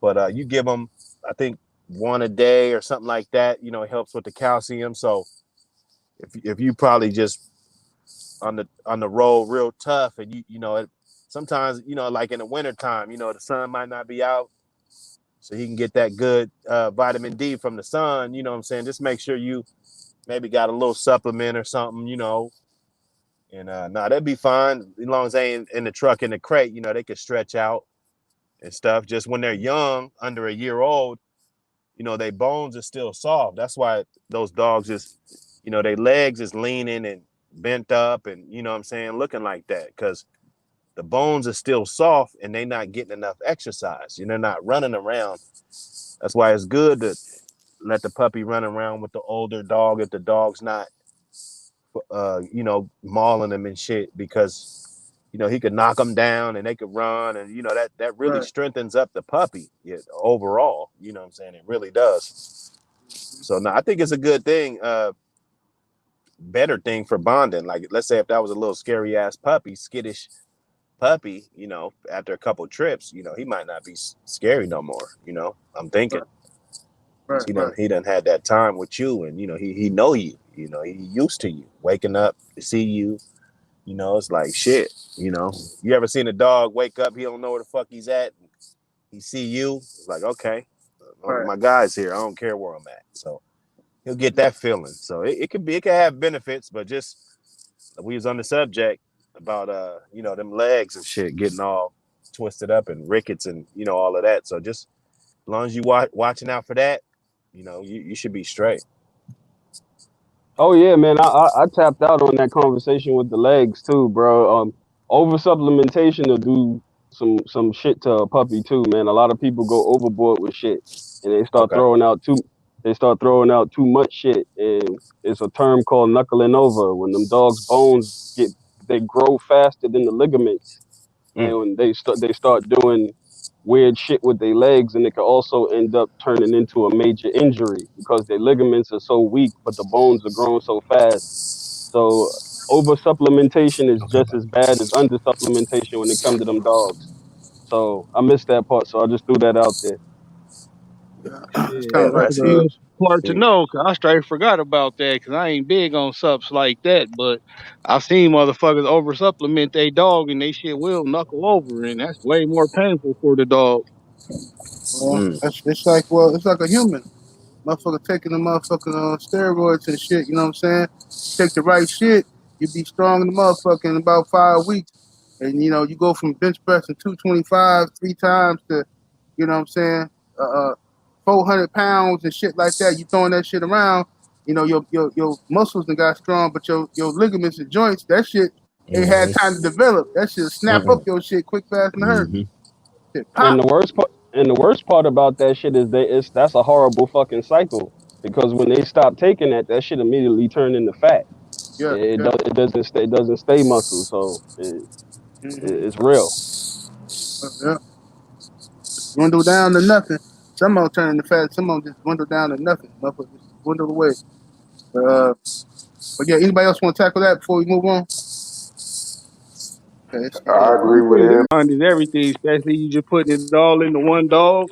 But you give them, I think, one a day or something like that. It helps with the calcium. So if you probably just on the road real tough, and sometimes like in the wintertime, the sun might not be out, so he can get that good vitamin D from the sun. You know what I'm saying? Just make sure you maybe got a little supplement or something. And that'd be fine as long as they ain't in the truck in the crate. They could stretch out and stuff. Just when they're young, under a year old, their bones are still soft. That's why those dogs just, their legs is leaning and bent up and, you know what I'm saying, looking like that because the bones are still soft and they not getting enough exercise. They're not running around. That's why it's good to let the puppy run around with the older dog if the dog's not, mauling them and shit because he could knock them down and they could run and that really Right. strengthens up the puppy overall. You know what I'm saying? It really does. So I think it's a good thing, better thing for bonding. Like let's say if that was a little scary ass puppy, skittish puppy, after a couple trips, he might not be scary no more. I'm thinking. Right. He done had that time with you and he know you, he used to you waking up to see you. It's like shit. You ever seen a dog wake up? He don't know where the fuck he's at. He see you. It's like, okay, Right. my guy's here. I don't care where I'm at. So he'll get that feeling. So it can have benefits, but just we was on the subject about them legs and shit getting all twisted up and rickets and all of that. So just as long as you watching out for that, you should be straight. Oh yeah, man. I tapped out on that conversation with the legs too, bro. Over supplementation will do some shit to a puppy too, man. A lot of people go overboard with shit, and they start Okay. throwing out too much shit, and it's a term called knuckling over when them dogs' bones they grow faster than the ligaments, and when they start doing weird shit with their legs, and it could also end up turning into a major injury because their ligaments are so weak, but the bones are growing so fast. So over supplementation is Okay, just as bad as under supplementation when it comes to them dogs. So I missed that part, so I just threw that out there. Yeah. It's Yeah, kind yeah, of no, like that's huge. smart to Huge. know, 'cause I straight forgot about that, 'cause I ain't big on sups like that. But I've seen motherfuckers over supplement their dog and they shit will knuckle over, and that's way more painful for the dog. it's like a human. Motherfucker taking the motherfucking steroids and shit, you know what I'm saying? Take the right shit, you be strong in the motherfucker in about 5 weeks. And you go from bench pressing 225 3 times to, you know what I'm saying, 400 pounds and shit like that. You throwing that shit around, You know, your muscles and got strong, but your ligaments and joints, that shit ain't had time to develop. That shit snap up your shit quick, fast, and hurt. Shit pop. And the worst part about that shit is that's a horrible fucking cycle, because when they stop taking that shit immediately turn into fat. Yeah, It doesn't stay muscle, so it's real. Yeah. Dwindle down to nothing. Some of them turn into fat. Some of them just dwindle down to nothing. Motherfuckers just dwindle away. But yeah, anybody else want to tackle that before we move on? Okay, I agree with him. Is everything, especially you just putting it all into one dog.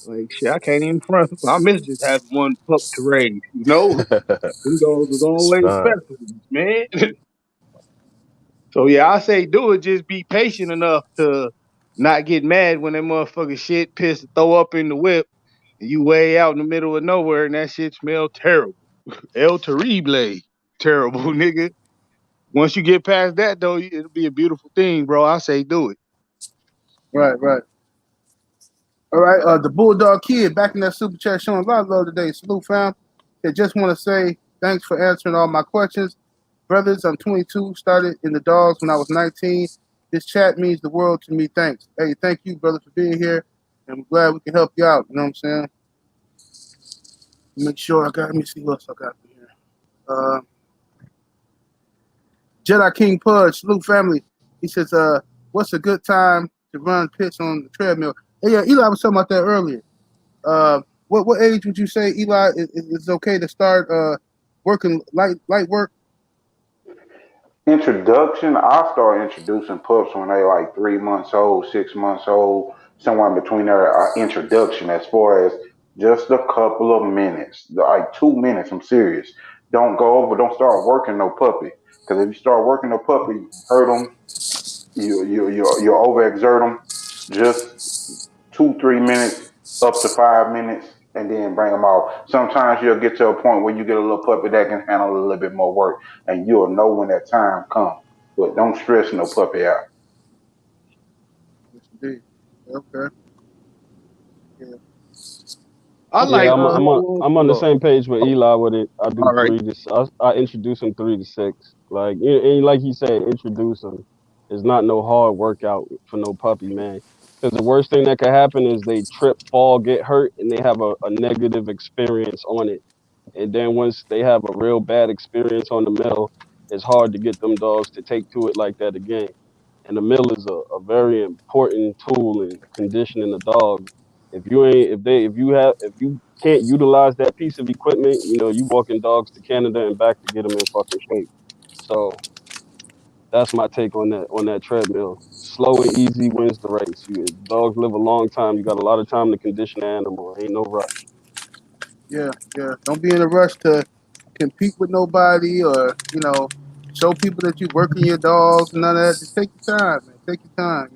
Like shit, I can't even front. I miss just having one pup to raise. You know, them dogs was always Son. specimens, man. So yeah, I say do it. Just be patient enough to not get mad when that motherfucker shit, piss, throw up in the whip, and you way out in the middle of nowhere, and that shit smell terrible. El terrible, terrible, nigga. Once you get past that, though, it'll be a beautiful thing, bro. I say do it. Right. All right, the Bulldog Kid back in that super chat showing a lot of love today. Salute, fam. They just want to say thanks for answering all my questions. Brothers, I'm 22, started in the dogs when I was 19. This chat means the world to me. Thanks. Hey, thank you, brother, for being here. And I'm glad we can help you out. You know what I'm saying? Make sure let me see what else I got here. Jedi King Pudge, salute family. He says, what's a good time to run pits on the treadmill? Hey, yeah, Eli was talking about that earlier. What age would you say, Eli, is okay to start working light work? Introduction, I start introducing pups when they like 3 months old, 6 months old, somewhere in between there. Introduction as far as just a couple of minutes, like 2 minutes. I'm serious. Don't start working no puppy. Because if you start working no puppy, you hurt them, you overexert them. Just 2 3 minutes up to 5 minutes, and then bring them off. Sometimes you'll get to a point where you get a little puppy that can handle a little bit more work, and you'll know when that time comes. But don't stress no puppy out. Yes, indeed. Okay. Yeah. I like. Yeah, Hold I'm on the on. same page with Eli with it. I do All right. I introduce him 3 to 6. Like and like he said, introduce him. It's not no hard workout for no puppy, man. Because the worst thing that could happen is they trip, fall, get hurt, and they have a negative experience on it. And then once they have a real bad experience on the mill, it's hard to get them dogs to take to it like that again. And the mill is a very important tool in conditioning the dog. If you can't utilize that piece of equipment, you walking dogs to Canada and back to get them in fucking shape. So that's my take on that treadmill. Slow and easy wins the race. Dogs live a long time. You got a lot of time to condition the animal. Ain't no rush. Yeah. Don't be in a rush to compete with nobody or, show people that you're working your dogs and none of that. Just take your time, man. Take your time.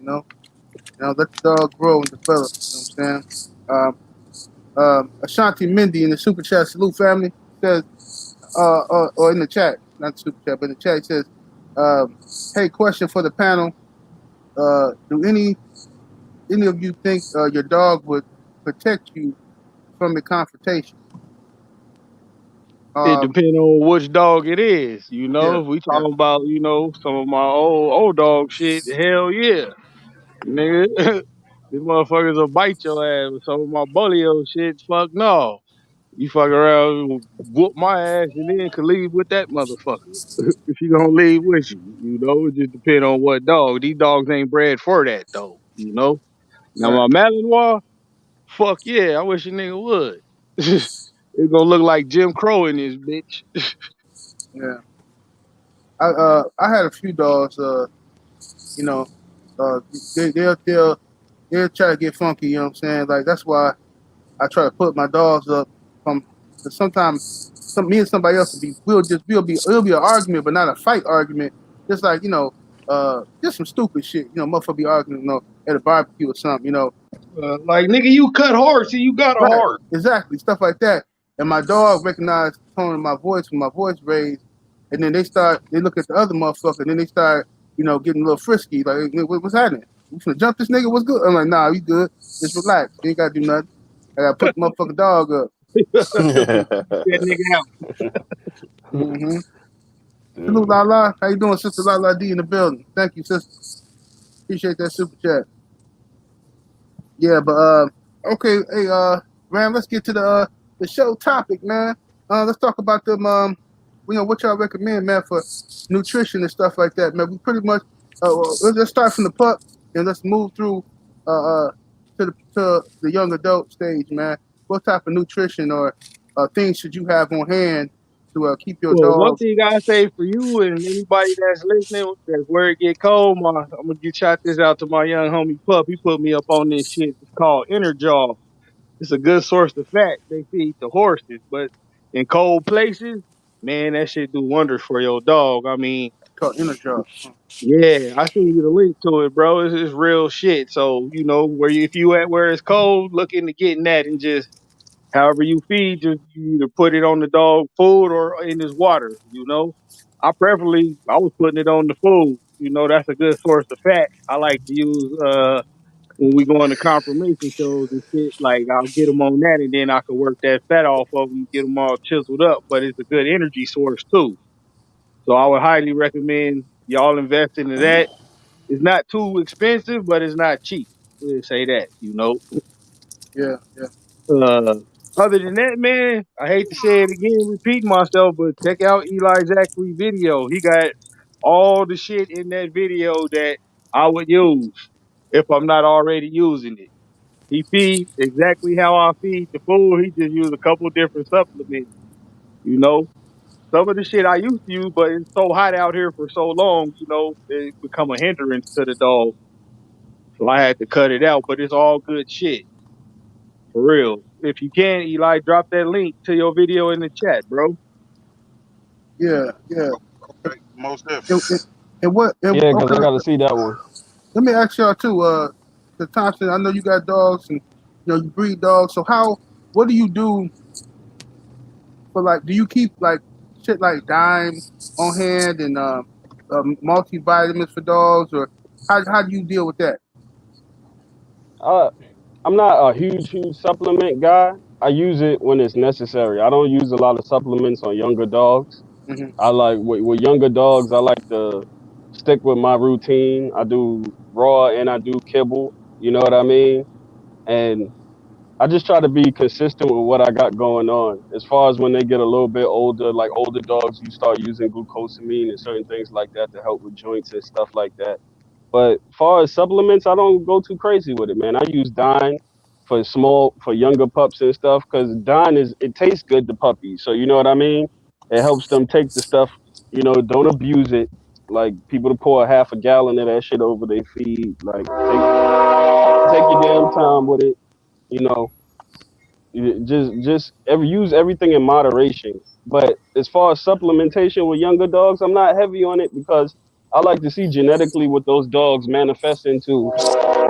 Let the dog grow and develop. You know what I'm saying? Ashanti Mindy in the super chat, salute family, says, or in the chat, not the super chat, but in the chat, says, hey, question for the panel. Do any of you think your dog would protect you from a confrontation? It depends on which dog it is. Yeah, If we talking about, some of my old dog shit, hell yeah. Nigga, these motherfuckers will bite your ass. With some of my bully shit, fuck no. You fuck around and whoop my ass and then can leave with that motherfucker. If you gonna leave with you, it just depends on what dog. These dogs ain't bred for that though. Now right. my Malinois, fuck yeah, I wish a nigga would. It's gonna look like Jim Crow in this bitch. Yeah. I had a few dogs. You know, they'll try to get funky. You know what I'm saying? Like that's why I try to put my dogs up from. Cause sometimes me and somebody else it'll be an argument, but not a fight argument. Just like just some stupid shit. Motherfucker be arguing, at a barbecue or something. Like nigga, you cut horse and you got a Right, heart. exactly, stuff like that. And my dog recognized the tone of my voice when my voice raised, and then they look at the other motherfucker, and then they start, getting a little frisky, like, what's happening? We finna jump this nigga? What's good? I'm like, nah, we good. Just relax. You ain't gotta do nothing. I gotta put the motherfucking dog up. That nigga out. Mm-hmm. Dude. Salute, Lala. How you doing, Sister Lala D in the building? Thank you, sister. Appreciate that super chat. Yeah, but okay, hey, man, let's get to the show topic, man. Let's talk about them. What y'all recommend, man, for nutrition and stuff like that, man. We pretty much let's start from the pup and let's move through to the young adult stage, man. What type of nutrition or things should you have on hand to keep your Well, one dog? thing I say for you and anybody that's listening, that's where it get cold, I'm gonna shout this out to my young homie Pup. He put me up on this shit. It's called Enerjaw. It's a good source of fat they feed to horses, but in cold places, man, that shit do wonders for your dog. I mean, Called Energy. yeah, I send you the link to it, bro. It's real shit. So if you at where it's cold, look into getting that and just however you feed, just you either put it on the dog food or in his water. I was putting it on the food. That's a good source of fat. I like to use when we go on the confirmation shows and shit. Like I'll get them on that, and then I can work that fat off of them, get them all chiseled up. But it's a good energy source too. So I would highly recommend y'all invest into that. It's not too expensive, but it's not cheap. We'll say that. Yeah, yeah, Other than that, man, I hate to say it again, repeat myself, but check out Eli Zachary video. He got all the shit in that video that I would use if I'm not already using it. He feeds exactly how I feed the food. He just used a couple different supplements. You know, some of the shit I used to use, but it's so hot out here for so long. It become a hindrance to the dog. So I had to cut it out. But it's all good shit. For real. If you can, Eli, drop that link to your video in the chat, bro. yeah, yeah. Okay, most And, definitely. and, and what? And, Yeah, because I okay, got to see that one. let me ask y'all too. The Thompson, I know you got dogs and you breed dogs. So what do you do for do you keep shit like Dime on hand and multivitamins for dogs, or how do you deal with that? Uh, I'm not a huge supplement guy. I use it when it's necessary. I don't use a lot of supplements on younger dogs. Hmm. I like with younger dogs. I like to stick with my routine. I do raw and I do kibble. You know what I mean? And I just try to be consistent with what I got going on. As far as when they get a little bit older, like older dogs, you start using glucosamine and certain things like that to help with joints and stuff like that. But as far as supplements, I don't go too crazy with it, man. I use Dine for younger pups and stuff because Dine it tastes good to puppies. So you know what I mean? It helps them take the stuff, don't abuse it. Like people to pour a half a gallon of that shit over their feed. Like take your damn time with it. You know, use everything in moderation. But as far as supplementation with younger dogs, I'm not heavy on it because I like to see genetically what those dogs manifest into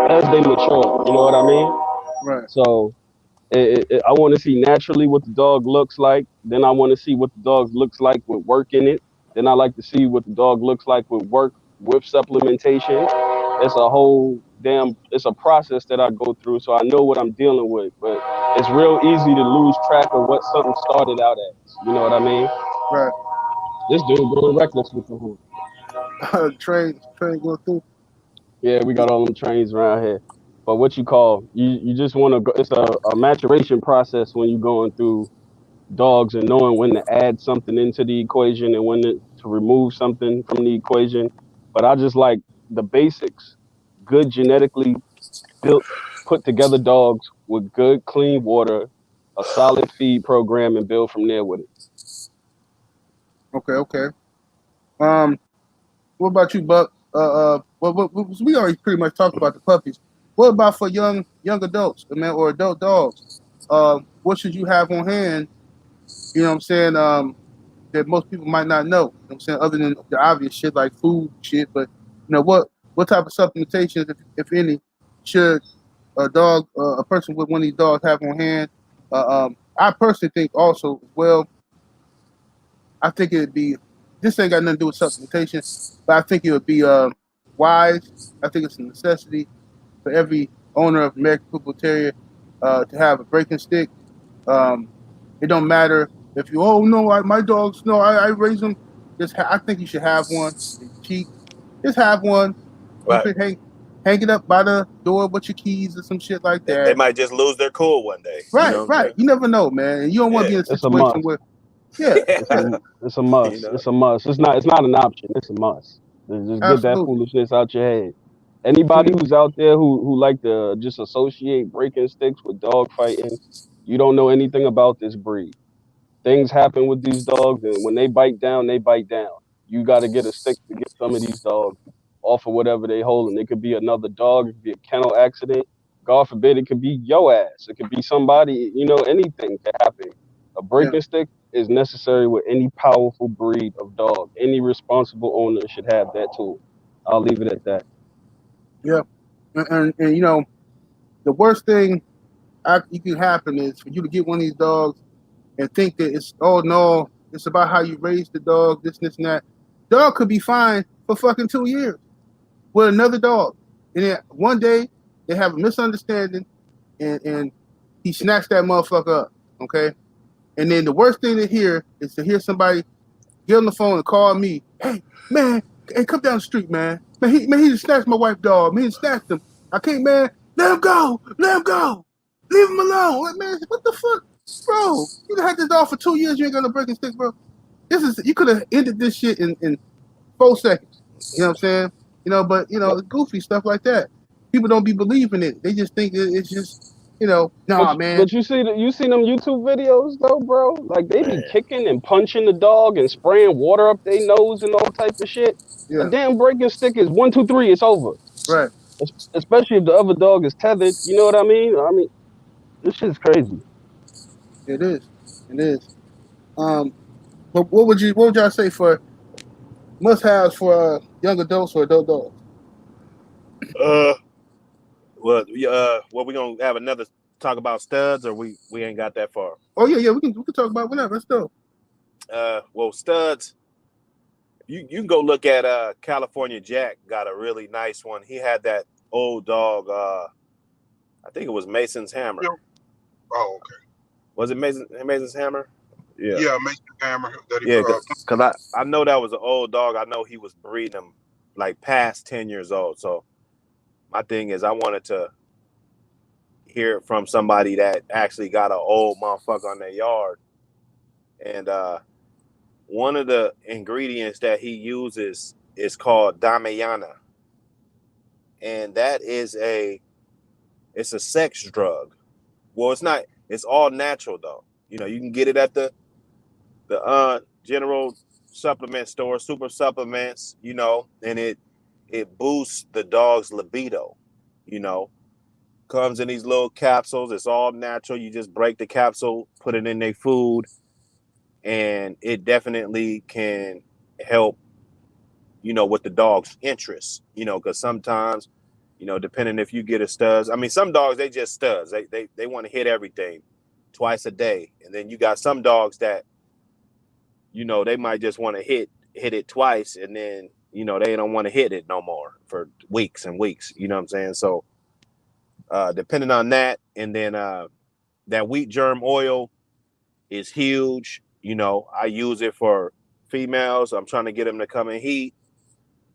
as they mature. You know what I mean? Right. So I want to see naturally what the dog looks like. Then I want to see what the dog looks like with work in it. Then I like to see what the dog looks like with work with supplementation. It's a process that I go through, so I know what I'm dealing with. But it's real easy to lose track of what something started out as. You know what I mean? Right. This dude going reckless with the horn. Train going through. Yeah, we got all them trains around here. But what you call you just want to go? It's a maturation process when you're going through dogs and knowing when to add something into the equation and when to remove something from the equation. But I just like the basics. Good genetically built, put together dogs with good, clean water, a solid feed program, and build from there with it. Okay, okay. Um, what about you, Buck? We already pretty much talked about the puppies. What about for young adults, man, or adult dogs? What should you have on hand? You know what I'm saying? That most people might not know. You know what I'm saying, other than the obvious shit like food shit, but what type of supplementations, if any, should a person with one of these dogs have on hand? I personally think also as well. I think it'd be this ain't got nothing to do with supplementation, but I think it would be wise. I think it's a necessity for every owner of American Pit Bull Terrier to have a breaking stick. Um, It don't matter if you, oh no, my dogs, no, I raise them. I think you should have one. It's cheap. Just have one. Keep Right. it, hang it up by the door with your keys or some shit like that. They might just lose their cool one day. Right, you know what I'm right. saying? You never know, man. And you don't want to be in a It's a situation must. where, yeah, It's a must. You know? It's a must. It's not an option. It's a must. Just get that absolutely. foolishness out your head. Anybody who's out there who like to just associate breaking sticks with dog fighting, you don't know anything about this breed. Things happen with these dogs, and when they bite down, they bite down. You got to get a stick to get some of these dogs off of whatever they holding. It could be another dog, it could be a kennel accident. God forbid, it could be your ass. It could be somebody. Anything could happen. A Yeah, breaking stick is necessary with any powerful breed of dog. Any responsible owner should have that tool. I'll leave it at that. yeah. And the worst thing you can happen is for you to get one of these dogs and think that it's, oh no, it's about how you raise the dog, this and that. Dog could be fine for fucking 2 years with another dog, and then one day they have a misunderstanding, and he snatched that motherfucker up. Okay, and then the worst thing to hear is to hear somebody get on the phone and call me, hey man, hey, come down the street, man. He just snatched my wife dog. Man, he snatched him. I can't, man. Let him go. Leave him alone. Like, man, what the fuck, bro? You had this dog for 2 years. You ain't gonna break his stick, bro. You could have ended this shit in 4 seconds. You know what I'm saying? But goofy stuff like that. People don't be believing it. They just think it's just, man. But you see them YouTube videos though, bro. Like they be Man. kicking and punching the dog and spraying water up their nose and all type of shit. A Yeah, damn breaking stick is 1, 2, 3. It's over. right. Especially if the other dog is tethered. You know what I mean? This shit's crazy. It is. It is. But what would y'all say for must-haves for young adults or adult dogs? Well, we gonna have another talk about studs, or we ain't got that far. Oh yeah, we can talk about whatever. Let's go. Well, studs. You can go look at California Jack. Got a really nice one. He had that old dog. I think it was Mason's Hammer. Yeah. Oh, okay. Was it Mason's Hammer? Yeah. Yeah, Mason's Hammer. Yeah, because I know that was an old dog. I know he was breeding them like past 10 years old. So my thing is I wanted to hear it from somebody that actually got an old motherfucker on their yard. And one of the ingredients that he uses is called Damiana. And that is it's a sex drug. Well, it's not, it's all natural though. You can get it at the general supplement store, super supplements, and it boosts the dog's libido, comes in these little capsules. It's all natural. You just break the capsule, put it in their food, and it definitely can help, with the dog's interests, because sometimes, depending if you get a studs. I mean, some dogs, they just studs. They want to hit everything twice a day. And then you got some dogs that, they might just want to hit it twice, and then, they don't want to hit it no more for weeks and weeks. You know what I'm saying? So depending on that, and then that wheat germ oil is huge. I use it for females. I'm trying to get them to come in heat.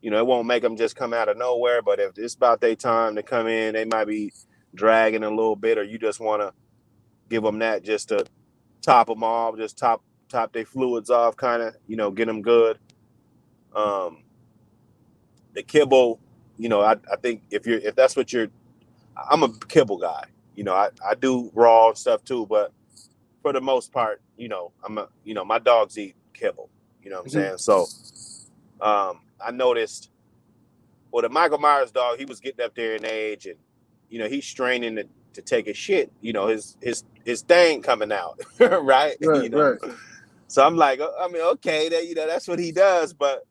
It won't make them just come out of nowhere, but if it's about their time to come in, they might be dragging a little bit, or you just want to give them that just to top them off, just top their fluids off, kind of, get them good. The kibble, I think if that's what I'm a kibble guy. I do raw stuff too, but for the most part, my dogs eat kibble. You know what I'm saying? So I noticed, well, the Michael Myers dog, he was getting up there in age, and he's straining to take a shit. His thing coming out, right? Right. So I'm like, I mean, okay, that's what he does, but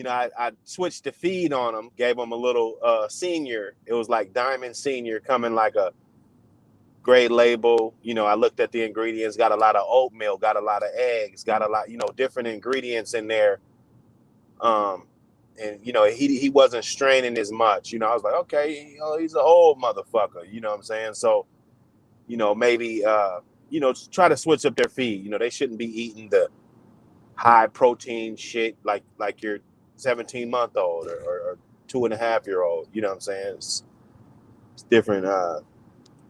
I switched the feed on him, gave him a little senior. It was like Diamond Senior, coming like a grade label. I looked at the ingredients, got a lot of oatmeal, got a lot of eggs, got a lot, different ingredients in there. And he wasn't straining as much. I was like, okay, he's an old motherfucker. You know what I'm saying? So, maybe you know, try to switch up their feed. You know, they shouldn't be eating the high protein shit like your 17-month-old or 2.5-year-old. You know what I'm saying? It's different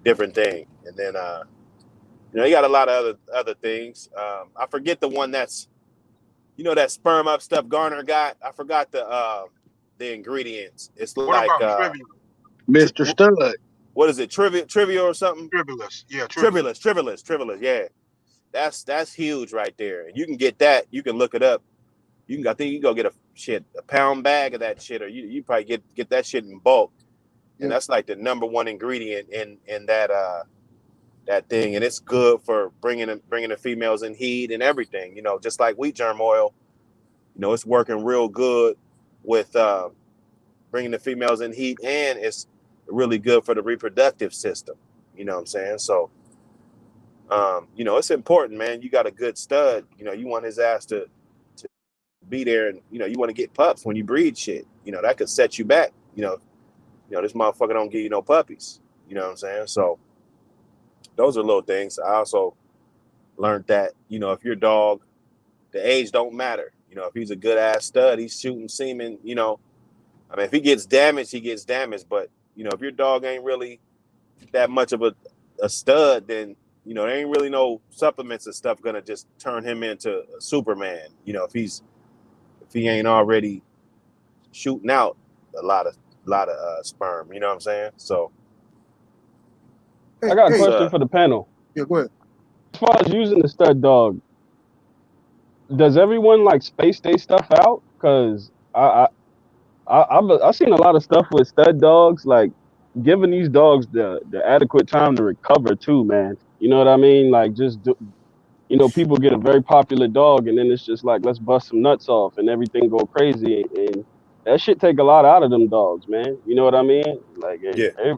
different thing. And then you know, you got a lot of other things. I forget the one that's, you know, that sperm up stuff Garner got. I forgot the ingredients. It's What like about trivia? Mr. Stud. what is it? Trivia or something? Tribulus. Yeah, tribulus. Tribulus. Yeah, that's huge right there. And you can get that. You can look it up. I think you can go get a pound bag of that shit, or you probably get that shit in bulk. And Yeah. that's like the #1 ingredient in that thing, and it's good for bringing the females in heat and everything. You know, just like wheat germ oil. You know, it's working real good with bringing the females in heat, and it's really good for the reproductive system. You know what I'm saying? So, you know, it's important, man. You got a good stud. You know, you want his ass to be there, and you know, you want to get pups when you breed shit. You know, that could set you back. You know, this motherfucker don't give you no puppies. You know what I'm saying? So, those are little things. I also learned that, you know, if your dog, the age don't matter. You know, if he's a good ass stud, he's shooting semen, you know, I mean, if he gets damaged, he gets damaged. But, you know, if your dog ain't really that much of a stud, then, you know, there ain't really no supplements and stuff gonna just turn him into a Superman. You know, if he ain't already shooting out a lot of sperm, you know what I'm saying? So Hey, I got a hey, question for the panel. yeah, go ahead. As far as using the stud dog, does everyone like space their stuff out? Cause I've seen a lot of stuff with stud dogs, like giving these dogs the adequate time to recover too, man. You know what I mean? Like you know, people get a very popular dog and then it's just like, let's bust some nuts off and everything go crazy, and that shit take a lot out of them dogs, man. You know what I mean? Like yeah,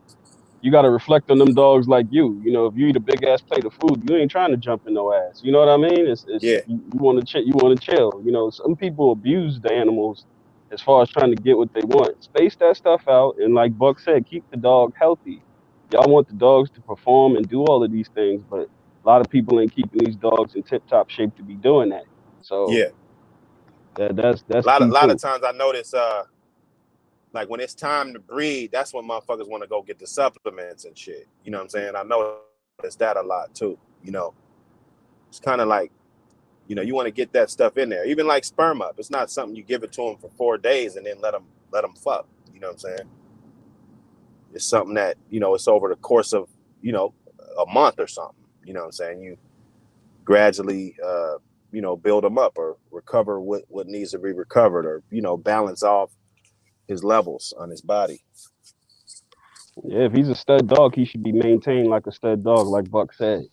you got to reflect on them dogs like you. You know, if you eat a big ass plate of food, you ain't trying to jump in no ass. You know what I mean? It's yeah, you want to chill. You want to chill. You know, some people abuse the animals as far as trying to get what they want. Space that stuff out, and like Buck said, keep the dog healthy. Y'all want the dogs to perform and do all of these things, but a lot of people ain't keeping these dogs in tip top shape to be doing that. So yeah. that's A key lot of too. times I notice like when it's time to breed, that's when motherfuckers want to go get the supplements and shit. You know what I'm saying? I notice that a lot too. You know, it's kind of like, you know, you want to get that stuff in there. Even like sperm up, it's not something you give it to them for 4 days and then let them fuck. You know what I'm saying? It's something that, you know, it's over the course of, you know, a month or something. You know what I'm saying? You gradually, you know, build them up or recover what needs to be recovered, or, you know, balance off his levels on his body. Yeah, if he's a stud dog, he should be maintained like a stud dog, like Buck said.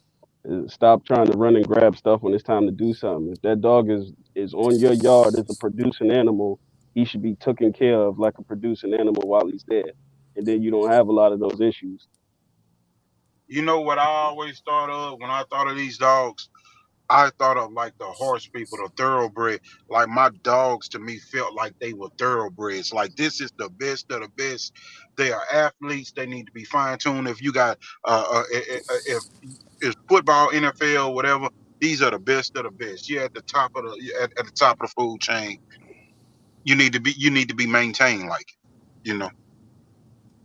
Stop trying to run and grab stuff when it's time to do something. If that dog is on your yard as a producing animal, he should be taken care of like a producing animal while he's there, and then you don't have a lot of those issues. You know what I always thought of when I thought of these dogs? I thought of like the horse people, the thoroughbred. Like my dogs to me felt like they were thoroughbreds. Like this is the best of the best. They are athletes. They need to be fine tuned. If you got if it's football, NFL, whatever, these are the best of the best. You're at the top of at the top of the food chain. You need to be maintained like it. You know,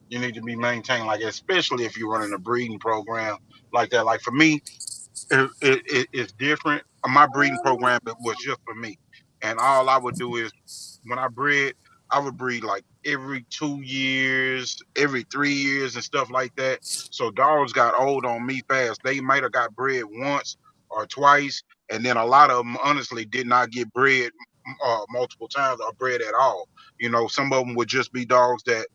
you need to be maintained like it, especially if you're running a breeding program like that. Like for me, it's different. My breeding program was just for me, and all I would do is when I bred, I would breed like every 2 years, every 3 years, and stuff like that. So dogs got old on me fast. They might have got bred once or twice, and then a lot of them honestly did not get bred multiple times or bred at all. You know, some of them would just be dogs that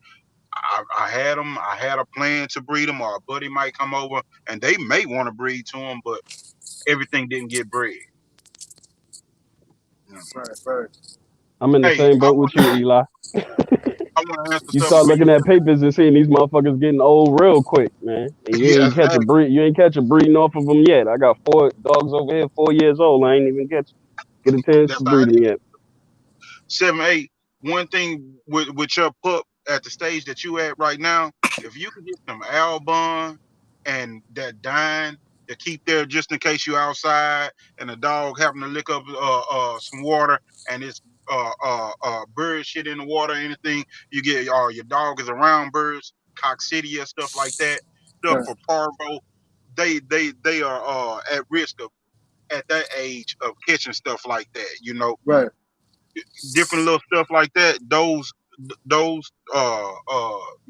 I had them. I had a plan to breed them, or a buddy might come over and they may want to breed to them, but everything didn't get bred. Yeah. Right. I'm in the Hey, same boat with you, Eli. I want to answer You something start for you. looking at papers and seeing these motherfuckers getting old real quick, man. And Yes, hey, you ain't catch a breeding off of them yet. I got 4 dogs over here, 4 years old. I ain't even get a chance that's to all right. breed them yet. 7, 8. One thing with your pup at the stage that you at right now, if you can get some Albon and that Dine, to keep there just in case you outside and the dog happen to lick up some water and it's bird shit in the water or anything. You get your dog is around birds, coccidia, stuff like that. Stuff Right. for parvo. They are at risk of at that age of catching stuff like that. You know, Right. different little stuff like that. Those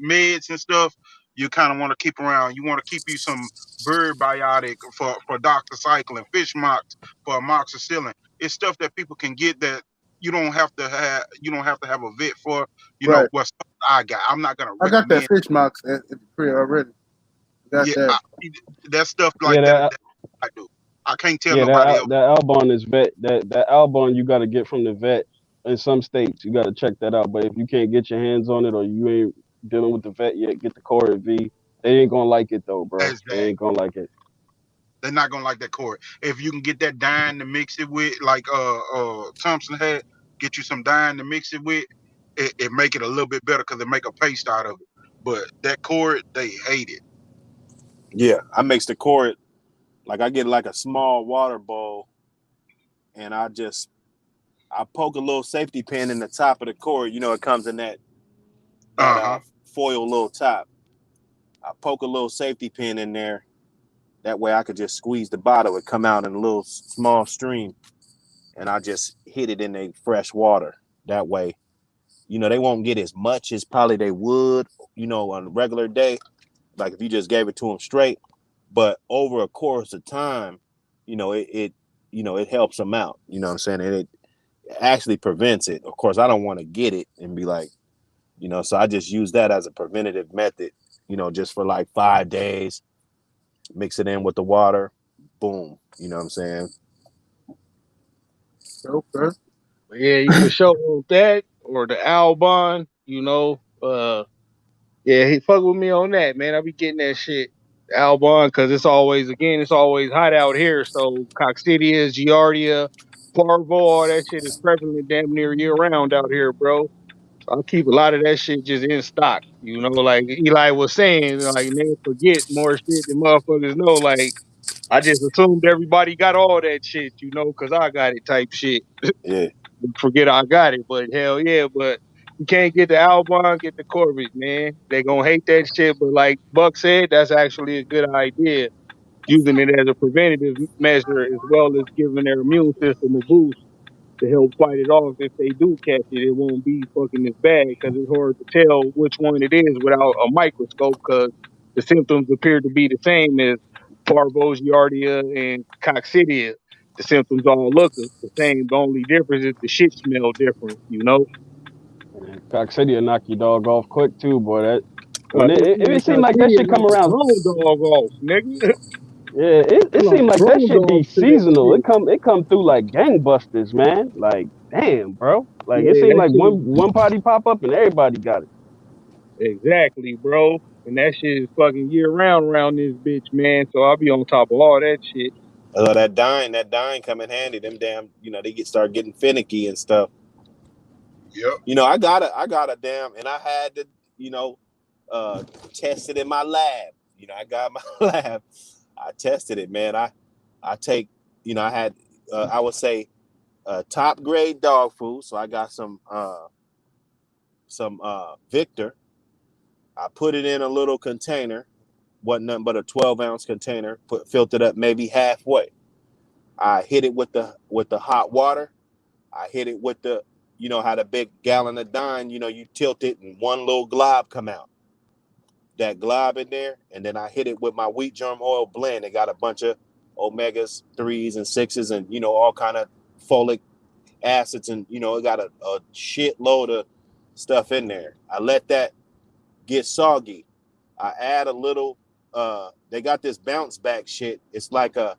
meds and stuff you kind of want to keep around. You want to keep you some bird biotic for doxycycline, fish mox for amoxicillin. It's stuff that people can get that you don't have to have a vet for. You know Right. what stuff I got. I'm not gonna I got that recommend. fish mox at the crib already. Got Yeah, that. that stuff Yeah, like that I do. I can't tell yeah, nobody else. that Albon is vet. That Albon you got to get from the vet. In some states, you got to check that out. But if you can't get your hands on it, or you ain't dealing with the vet yet, get the Core V. They ain't gonna like it though, bro. They Exactly. ain't gonna like it. They're not gonna like that cord. If you can get that dine to mix it with, like Thompson had, get you some dine to mix it with, it make it a little bit better because it make a paste out of it. But that cord, they hate it. Yeah, I mix the cord. Like I get like a small water bowl, and I poke a little safety pin in the top of the cord. You know, it comes in that foil little top. I poke a little safety pin in there. That way I could just squeeze the bottle. It come out in a little small stream, and I just hit it in the fresh water. That way, you know, they won't get as much as probably they would, you know, on a regular day. Like if you just gave it to them straight. But over a course of time, you know, it helps them out. You know what I'm saying? And it actually prevents it. Of course, I don't want to get it and be like, you know, so I just use that as a preventative method, you know, just for like 5 days, mix it in with the water, boom. You know what I'm saying? Okay. Yeah, you for sure with that or the Albon, yeah, he fuck with me on that, man. I be getting that shit. Albon, because it's always hot out here. So coccidia, giardia, parvo, all that shit is prevalent damn near year round out here, bro. I keep a lot of that shit just in stock. You know, like Eli was saying, like niggas forget more shit than motherfuckers know. Like I just assumed everybody got all that shit, because I got it type shit. Yeah. Forget I got it, but hell yeah, but you can't get the Albon, get the Corvette, man. They gonna hate that shit, but like Buck said, that's actually a good idea. Using it as a preventative measure as well as giving their immune system a boost to help fight it off. If they do catch it, it won't be fucking as bad because it's hard to tell which one it is without a microscope because the symptoms appear to be the same as parvogiardia and coccidia. The symptoms all look the same. The only difference is the shit smell different. And Coccidia knock your dog off quick too, boy. That when This it nigga seemed like that coccidia shit come knocked a around. grown dog off, nigga. Yeah, it Knocked seemed a like that grown shit be dog to that seasonal. shit. It come through like gangbusters, man. Like damn, bro. Like it Yeah, seemed that like shit. one party pop up and everybody got it. Exactly, bro. And that shit is fucking year round around this bitch, man. So I'll be on top of all that shit. That dying come in handy. Them damn, you know, they start getting finicky and stuff. Yep. You know, I got a damn, and I had to, you know, test it in my lab. You know, I got my lab. I tested it, man. I take, you know, I had, I would say, top grade dog food. So I got some Victor. I put it in a little container, wasn't nothing but a 12-ounce container. Filtered up maybe halfway. I hit it with the hot water. I hit it with the, you know how the big gallon of Dine, you know, you tilt it and one little glob come out. That glob in there, and then I hit it with my wheat germ oil blend. It got a bunch of omegas 3s and 6s and, you know, all kind of folic acids, and, you know, it got a shitload of stuff in there. I let that get soggy. I add a little, they got this bounce back shit. It's like a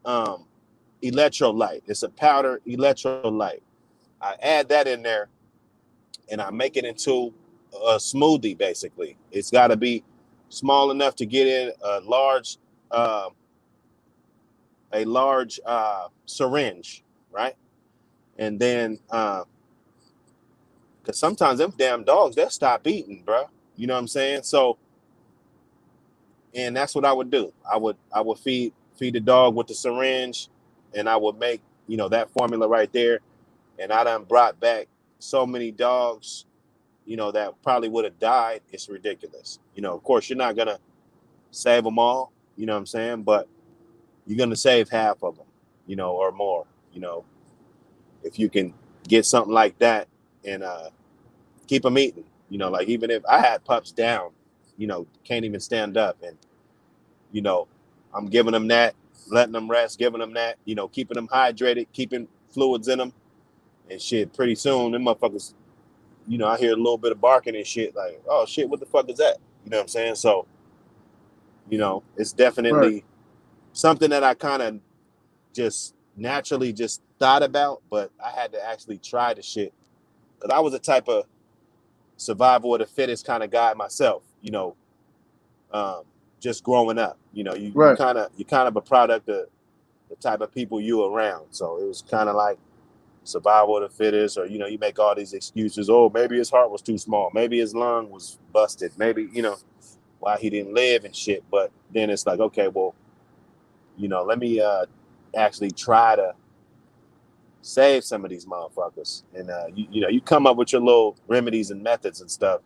electrolyte. It's a powder electrolyte. I add that in there and I make it into a smoothie. Basically, it's got to be small enough to get in a large syringe, right? And then because sometimes them damn dogs, they'll stop eating, bro. You know what I'm saying? So, and that's what I would do. I would feed feed the dog with the syringe, and I would make, that formula right there. And I done brought back so many dogs, that probably would have died. It's ridiculous. Of course, you're not going to save them all, you know what I'm saying? But you're going to save half of them, or more, if you can get something like that and keep them eating, like even if I had pups down, can't even stand up. And, I'm giving them that, letting them rest, giving them that, keeping them hydrated, keeping fluids in them and shit. Pretty soon, them motherfuckers, I hear a little bit of barking and shit like, oh shit, what the fuck is that? You know what I'm saying? So, it's definitely something that I kind of just naturally just thought about, but I had to actually try the shit. Because I was a type of survival of the fittest kind of guy myself, just growing up. You kind of a product of the type of people you around. So it was kind of like survival of the fittest, or you make all these excuses. Oh, maybe his heart was too small, maybe his lung was busted, maybe why he didn't live and shit. But then it's like, okay, well, let me actually try to save some of these motherfuckers. And you come up with your little remedies and methods and stuff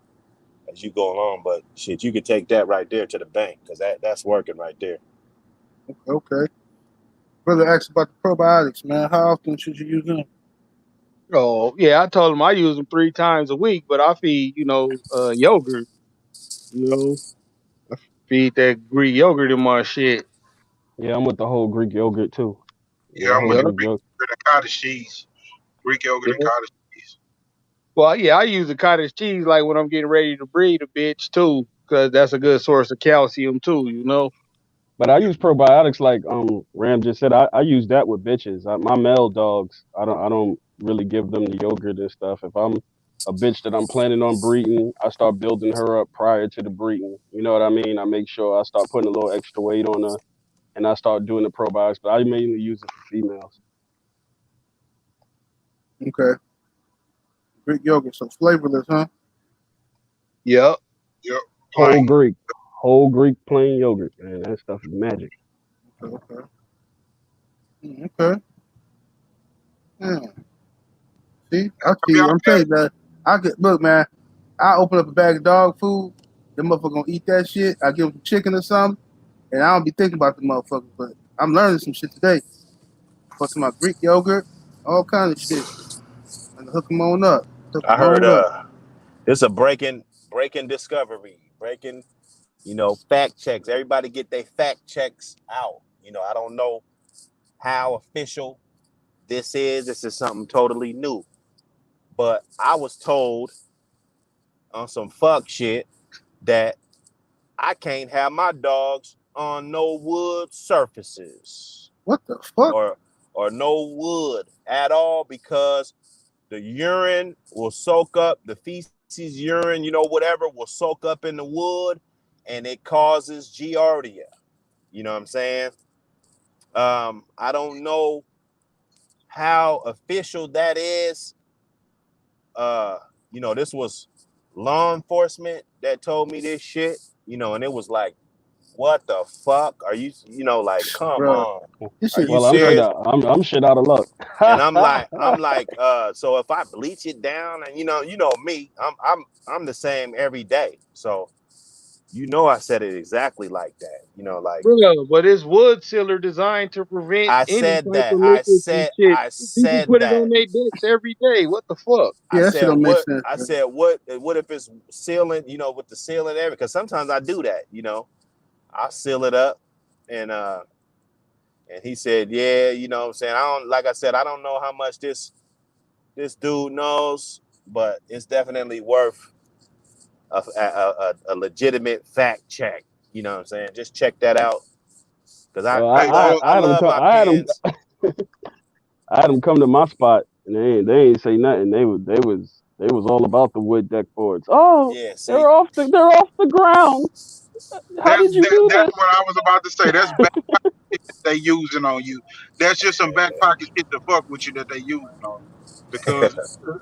as you go along. But shit, you could take that right there to the bank, because that's working right there. Okay. Brother asked about the probiotics, man. How often should you use them? Oh yeah, I told him I use them 3 times a week, but I feed yogurt. I feed that Greek yogurt in my shit. Yeah, I'm with the whole Greek yogurt too. Yeah, The I'm whole with Yep. the Greek Greek yogurt. yogurt and cottage cheese. Greek yogurt and Yeah. cottage cheese. Well, yeah, I use the cottage cheese like when I'm getting ready to breed a bitch too, because that's a good source of calcium too. But I use probiotics like Ram just said. I use that with bitches. My male dogs, I don't really give them the yogurt and stuff. If I'm a bitch that I'm planning on breeding, I start building her up prior to the breeding. You know what I mean? I make sure I start putting a little extra weight on her, and I start doing the probiotics. But I mainly use it for females. Okay. Greek yogurt, so flavorless, huh? Yep. Yep, Whole plain. Greek, whole Greek plain yogurt, man. That stuff is magic. Okay. Okay. Yeah. See, I'm telling you, man. Look, man. I open up a bag of dog food. The motherfucker gonna eat that shit. I give them some chicken or something, and I don't be thinking about the motherfucker. But I'm learning some shit today. Fucking my Greek yogurt, all kind of shit, and hook them on up. I heard it's a breaking discovery, breaking fact checks. Everybody get their fact checks out. I don't know how official this is. This is something totally new. But I was told on some fuck shit that I can't have my dogs on no wood surfaces. What the fuck? Or no wood at all, because the urine will soak up, the feces, urine, whatever will soak up in the wood, and it causes giardia. You know what I'm saying? I don't know how official that is. This was law enforcement that told me this shit, and it was like, what the fuck? Are you, like, come Bruh. on. This Are shit you Well, I'm serious? I'm shit out of luck. And I'm like, so if I bleach it down, and me, I'm the same every day. So I said it exactly like that. Like, Bro, but it's wood sealer designed to prevent I any said type that. of I liquids and said shit. I People said put it that. on their decks every day. What the fuck? I Yeah, that shit said don't make what sense. I Man. said what if it's sealing, with the sealing area? Because sometimes I do that, I seal it up, and he said, yeah, what I'm saying, like I said, I don't know how much this dude knows, but it's definitely worth a legitimate fact check. You know what I'm saying? Just check that out, because I, Well, I Hey, love I I had them love come. my pens. I had them come to my spot, and they ain't say nothing. They was all about the wood deck boards. Oh, Yeah, see, they're off the ground. How did you do that's this? what I was about to say. That's back shit that they using on you. That's just some back pocket shit to fuck with you that they using on you. Because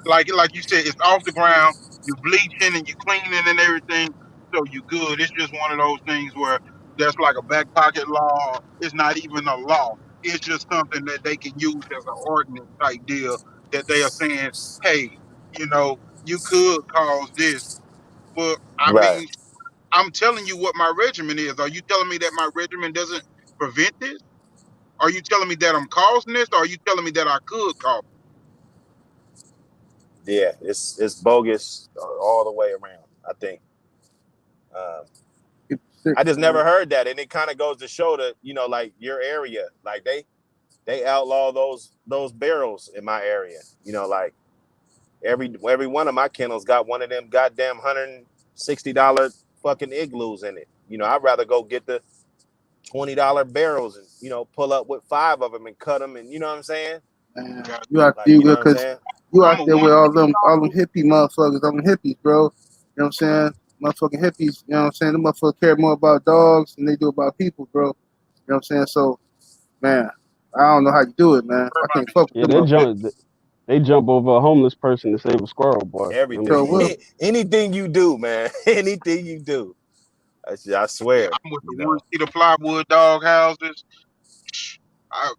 like you said, it's off the ground. You bleaching and you cleaning and everything, so you good. It's just one of those things where that's like a back pocket law. It's not even a law. It's just something that they can use as an ordinance type deal that they are saying, hey, you could cause this. But I Right. mean, I'm telling you what my regimen is. Are you telling me that my regimen doesn't prevent this? Are you telling me that I'm causing this, or are you telling me that I could cause Yeah, it's bogus all the way around. I think. People sick, I just man. never heard that, and it kind of goes to show that like your area, like they outlaw those barrels in my area. Like every one of my kennels got one of them goddamn $160 fucking igloos in it. I'd rather go get the $20 barrels and pull up with 5 of them and cut them, and you know what I'm saying? Man, it? you out Like, there you know what I'm because saying? you I'm out a there with all them $150. hippie motherfuckers, all them hippies, bro. You know what I'm saying? Motherfucking hippies, you know what I'm saying? The motherfuckers care more about dogs than they do about people, bro. You know what I'm saying? So, man, I don't know how you do it, man. I can't fuck with Yeah, them motherfuckers. they jump over a homeless person to save a squirrel, boy. Them Everything, Sure niggas, will. anything you do, man, anything you do. I Yeah, swear, I'm with the one seater plywood dog houses.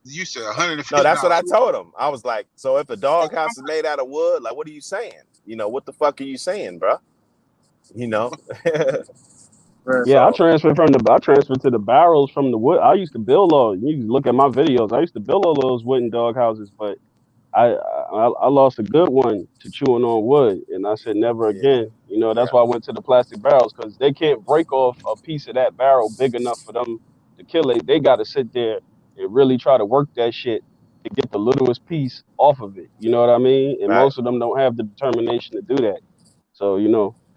You said No, that's what $150. I told him. I was like, so if a doghouse is made out of wood, like, what are you saying? What the fuck are you saying, bro? You know? Right. yeah, I So, transferred to the barrels from the wood. I used to build all. You can look at my videos. I used to build all those wooden dog houses, but I lost a good one to chewing on wood, and I said never yeah, again. That's yeah, why I went to the plastic barrels because they can't break off a piece of that barrel big enough for them to kill it. They got to sit there and really try to work that shit to get the littlest piece off of it. You know what I mean? And right. most of them don't have the determination to do that. So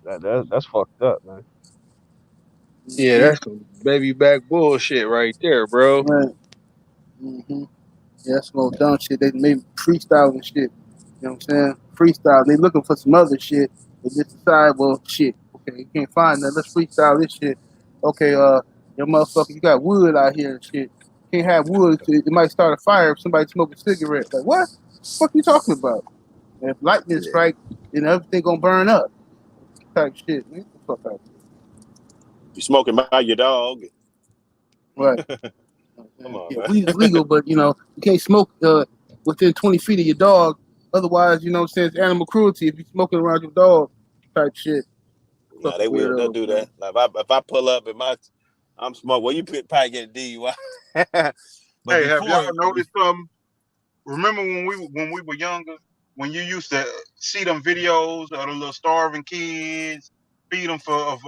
that's fucked up, man. Yeah, Mm-hmm. that's some baby back bullshit right there, bro. Right. Mm-hmm. Yeah, that's some old dumb shit. They made freestyle and shit. You know what I'm saying? Freestyle. They looking for some other shit. They just decide, well, shit. Okay, you can't find that. Let's freestyle this shit. Okay, your motherfucker, you got wood out here and shit. Can't have wood. It might start a fire if somebody smoke a cigarette. Like, what? The fuck you talking about? And if lightning Yeah. strike, then everything gonna burn up. Type shit. Man, get the fuck out of here. You smoking by your dog. Right. Come on, Yeah, man. weed is legal, but you can't smoke within 20 feet of your dog. Otherwise, you know what I'm saying, it's animal cruelty if you're smoking around your dog type shit. Nah, Fucking they'll weirdos, do man. that. Like if I pull up and I'm smoking, well, you probably get a DUI. But Hey, have y'all before, noticed something? Remember when we were younger, when you used to see them videos of the little starving kids, feed them for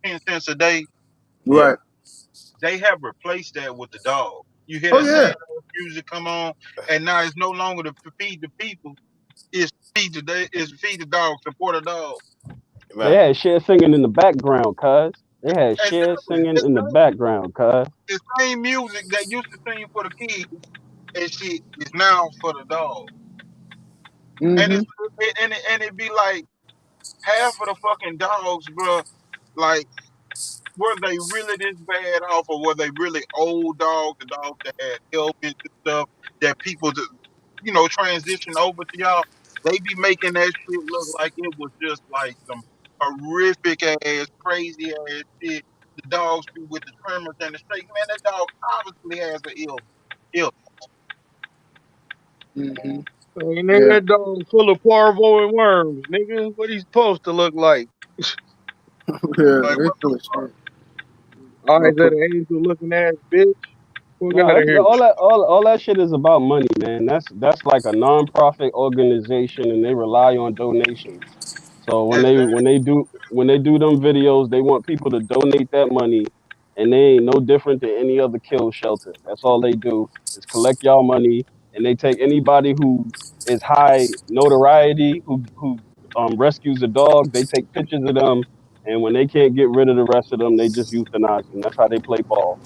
10 cents a day? yeah, Right. They have replaced that with the dog. You hear Oh that yeah. sad music come on, and now it's no longer to feed the people. It's feed the dog, support a dog. They right. had shit singing in the background, cuz. They had shit Exactly. singing in the background, cuz. The same music that used to sing for the kids and shit is now for the dog. And Mm-hmm. it'd be like half of the fucking dogs, bro. Like, were they really this bad off, or were they really old dogs, the dogs that had ailments and stuff that people, transition over to y'all? They be making that shit look like it was just like some horrific ass, crazy ass shit. The dogs be with the tremors and the shake. Man, that dog obviously has an ill. Mm-hmm. Hey, nigga, Yeah. that dog full of parvo and worms, nigga. What he's supposed to look like? Yeah, Like, they what the full of fuck? shit. Eyes of Motherfucker. the angel looking ass bitch. Fuck No, out of that's here. all that shit is about money, man. That's like a non-profit organization, and they rely on donations. So Exactly. when they do them videos, they want people to donate that money, and they ain't no different than any other kill shelter. That's all they do is collect y'all money, and they take anybody who is high notoriety who rescues a dog. They take pictures of them, and when they can't get rid of the rest of them, they just euthanize them. That's how they play ball.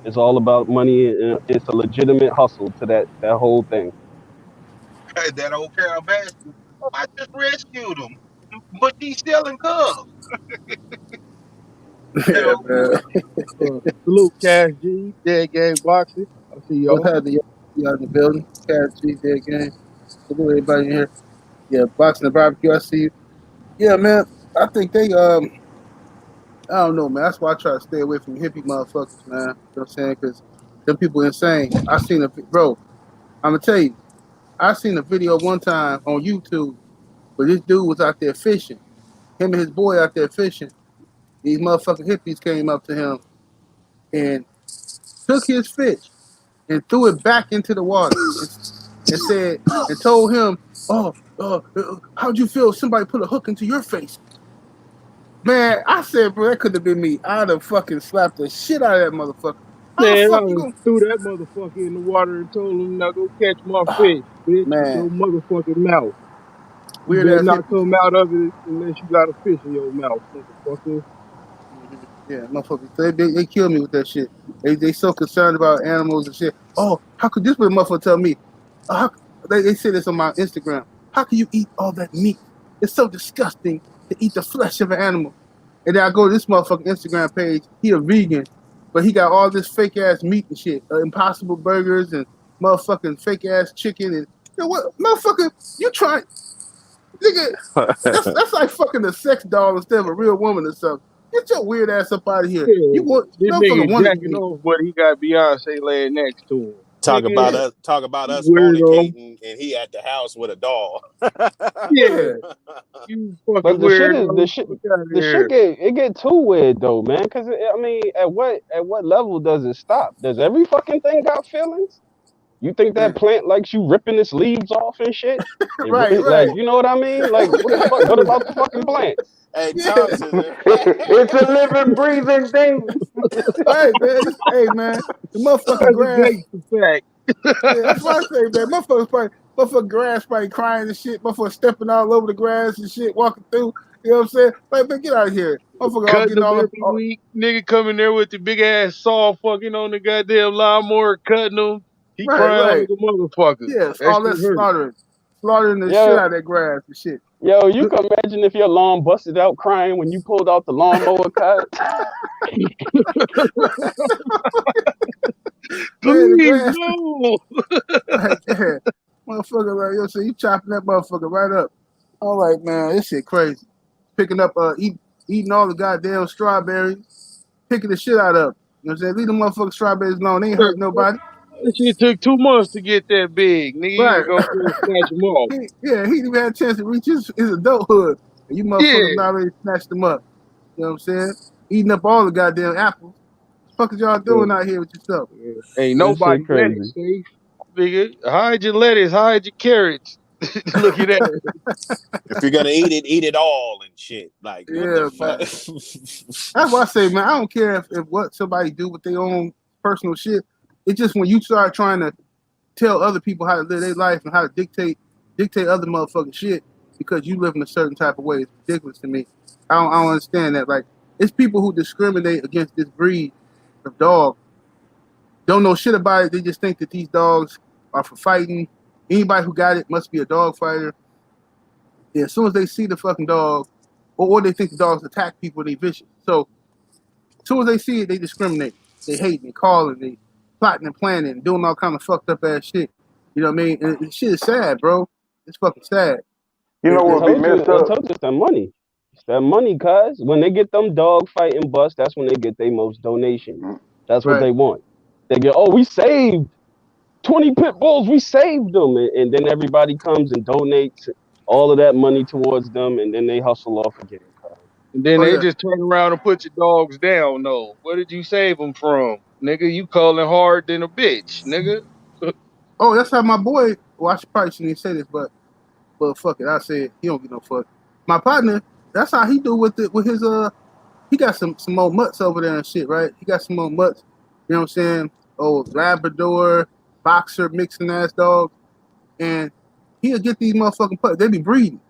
It's all about money. And it's a legitimate hustle to that whole thing. That old Carol Baskin. I just rescued him, but he's selling cubs. That Yeah, old man. Salute Cash G, Dead Gang Boxing. I see What's y'all. happening? Y'all in the building? Cat G, dead game. Salute everybody in here. Yeah, boxing the barbecue. I see you. Yeah, man. I think they I don't know, man. That's why I try to stay away from hippie motherfuckers, man. You know what I'm saying? Because them people insane. Bro, I'm gonna tell you, I seen a video one time on YouTube where this dude was out there fishing. Him and his boy out there fishing. These motherfucking hippies came up to him and took his fish and threw it back into the water and said and told him, how'd you feel if somebody put a hook into your face? Man, I said, bro, that could have been me. I'd have fucking slapped the shit out of that motherfucker. How the Man, I fuck you done gonna... threw that motherfucker in the water and told him, now go catch my fish, bitch, with Man, your motherfucking mouth. You weird better ass not hippies. come out of it unless you got a fish in your mouth, motherfucker. Yeah, motherfuckers. They kill me with that shit. They so concerned about animals and shit. Oh, how could this motherfucker tell me? They say this on my Instagram. How can you eat all that meat? It's so disgusting to eat the flesh of an animal. And then I go to this motherfucking Instagram page. He a vegan, but he got all this fake ass meat and shit. Impossible burgers and motherfucking fake ass chicken and what, motherfucker? You try, nigga? That's like fucking a sex doll instead of a real woman or something. Get your weird ass up out of here. Yeah, You want this motherfucker nigga wanted jacking meat. off, but he got Beyonce laying next to him. Talk Nigga, about Yeah, us. Talk about you us weirdo. fornicating, and he at the house with a doll. Yeah, yeah. you fucking But the shit is weirdo. Fuck out of the shit here. get too weird though, man. Because I mean, at what level does it stop? Does every fucking thing got feelings? You think that plant likes you ripping its leaves off and shit? Right, Like, right. you know what I mean? Like, what the fuck? What about the fucking plant? Hey, Yeah, Thompson. It's a living, breathing thing. right, man. Hey, man, the motherfucking That's a grass. gangster fact. Yeah, that's what I say, man. Motherfucking grass probably crying and shit. Motherfucker stepping all over the grass and shit, walking through. You know what I'm saying? Like, man, get out of here. Motherfucker all Cutting getting them all up. every week. Nigga coming there with the big ass saw fucking on the goddamn lawnmower, cutting them. He Right, crying like right. a motherfucker. Yes, That all shit that hurt. slaughtering the shit Yo, out of that grass and shit. you can imagine if your lawn busted out crying when you pulled out the lawnmower cut. Man, the Please, grass, no. right there. Motherfucker, like, yo, so you chopping that motherfucker right up. All right, man, this shit crazy. Picking up, eating all the goddamn strawberries, picking the shit out of them. You know what I'm saying? Leave them motherfucking strawberries alone. They ain't hurting nobody. That shit took 2 months to get that big. Nigga, you Right. just gonna go snatch them off. He didn't even have a chance to reach his adulthood. And you motherfuckers Yeah. not already snatched them up. You know what I'm saying? Eating up all the goddamn apples. What the fuck is y'all doing out here with yourself? Ain't This shit nobody that crazy. safe, nigga. Hide your lettuce, hide your carrots. Look at that. If you're gonna eat it all and shit. Like, what the Yeah, fuck? man. That's why I say, man, I don't care if what somebody do with their own personal shit. It's just when you start trying to tell other people how to live their life and how to dictate other motherfucking shit because you live in a certain type of way. It's ridiculous to me. I don't understand that. Like, it's people who discriminate against this breed of dog. Don't know shit about it. They just think that these dogs are for fighting. Anybody who got it must be a dog fighter. Yeah, as soon as they see the fucking dog, or they think the dogs attack people, they vicious. So as soon as they see it, they discriminate. They hate, they calling, they plotting and planning, and doing all kind of fucked up ass shit. You know what I mean? And shit is sad, bro. It's fucking sad. You know It- I what it- be told you, messed up? it's that money. It's that money, cuz. When they get them dog fighting busts, that's when they get their most donations. That's what right. they want. They get, oh, we saved 20 pit bulls, we saved them. And then everybody comes and donates all of that money towards them, and then they hustle off again, cuz. And then Oh they yeah. just turn around and put your dogs down. No, what did you save them from, nigga? You calling hard than a bitch, nigga. Oh, that's how my boy. Well, I probably shouldn't even say this, but fuck it. I said he don't get no fuck. My partner. That's how he do with his He got some more mutts over there and shit, right? He got some more mutts. You know what I'm saying? Oh, Labrador, boxer, mixing ass dog. And he'll get these motherfucking puppies. They be breeding.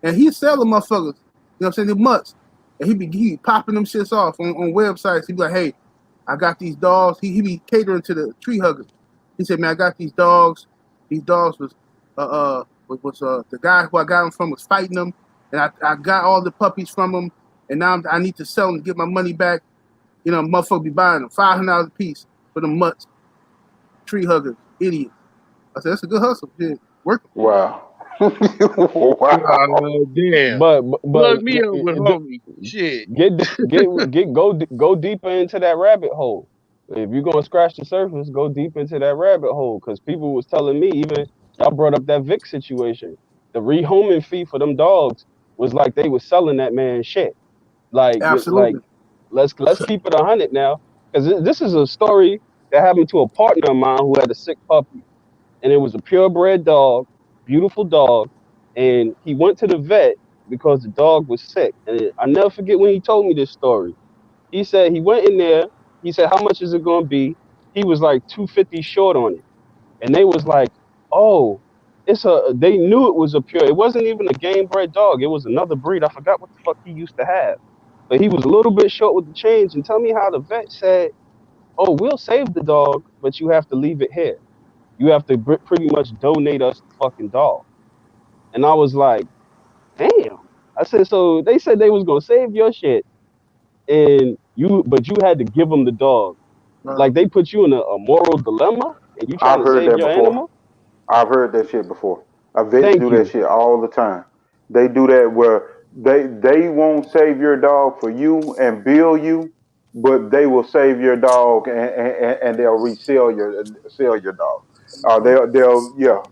And he'll sell them motherfuckers. You know what I'm saying? The mutts. And he be popping them shits off on websites. He be like, hey, I got these dogs. He be catering to the tree huggers. He said, man, I got these dogs. These dogs was the guy who I got them from was fighting them. And I got all the puppies from him. And now I need to sell them to get my money back. You know, motherfucker be buying them $500 a piece for the mutts. Tree huggers, idiots. I said, that's a good hustle. Shit, working. Wow. Wow. Damn. But Plug me up with homie. Shit. go deeper into that rabbit hole. If you're gonna scratch the surface, go deep into that rabbit hole. Because people was telling me, even y'all brought up that Vic situation. The rehoming fee for them dogs was like they was selling that man shit. Like Absolutely. let's keep it 100 now, because this is a story that happened to a partner of mine who had a sick puppy, and it was a purebred dog, beautiful dog, and he went to the vet because the dog was sick. And I never forget when he told me this story. He said he went in there. He said, "How much is it going to be?" He was like 250 short on it, and they was like, "Oh, it's a." They knew it was a pure. It wasn't even a game bred dog. It was another breed. I forgot what the fuck he used to have, but he was a little bit short with the change. And tell me how the vet said, "Oh, we'll save the dog, but you have to leave it here. You have to pretty much donate us the fucking dog." And I was like, "Damn." I said, "So they said they was gonna save your shit, and but you had to give them the dog. Like they put you in a moral dilemma, and you trying I've to heard save that your before. animal." I've heard that shit before. Vets Thank do that you. shit all the time. They do that where they won't save your dog for you and bill you, but they will save your dog and they'll resell your sell your dog. They'll yeah.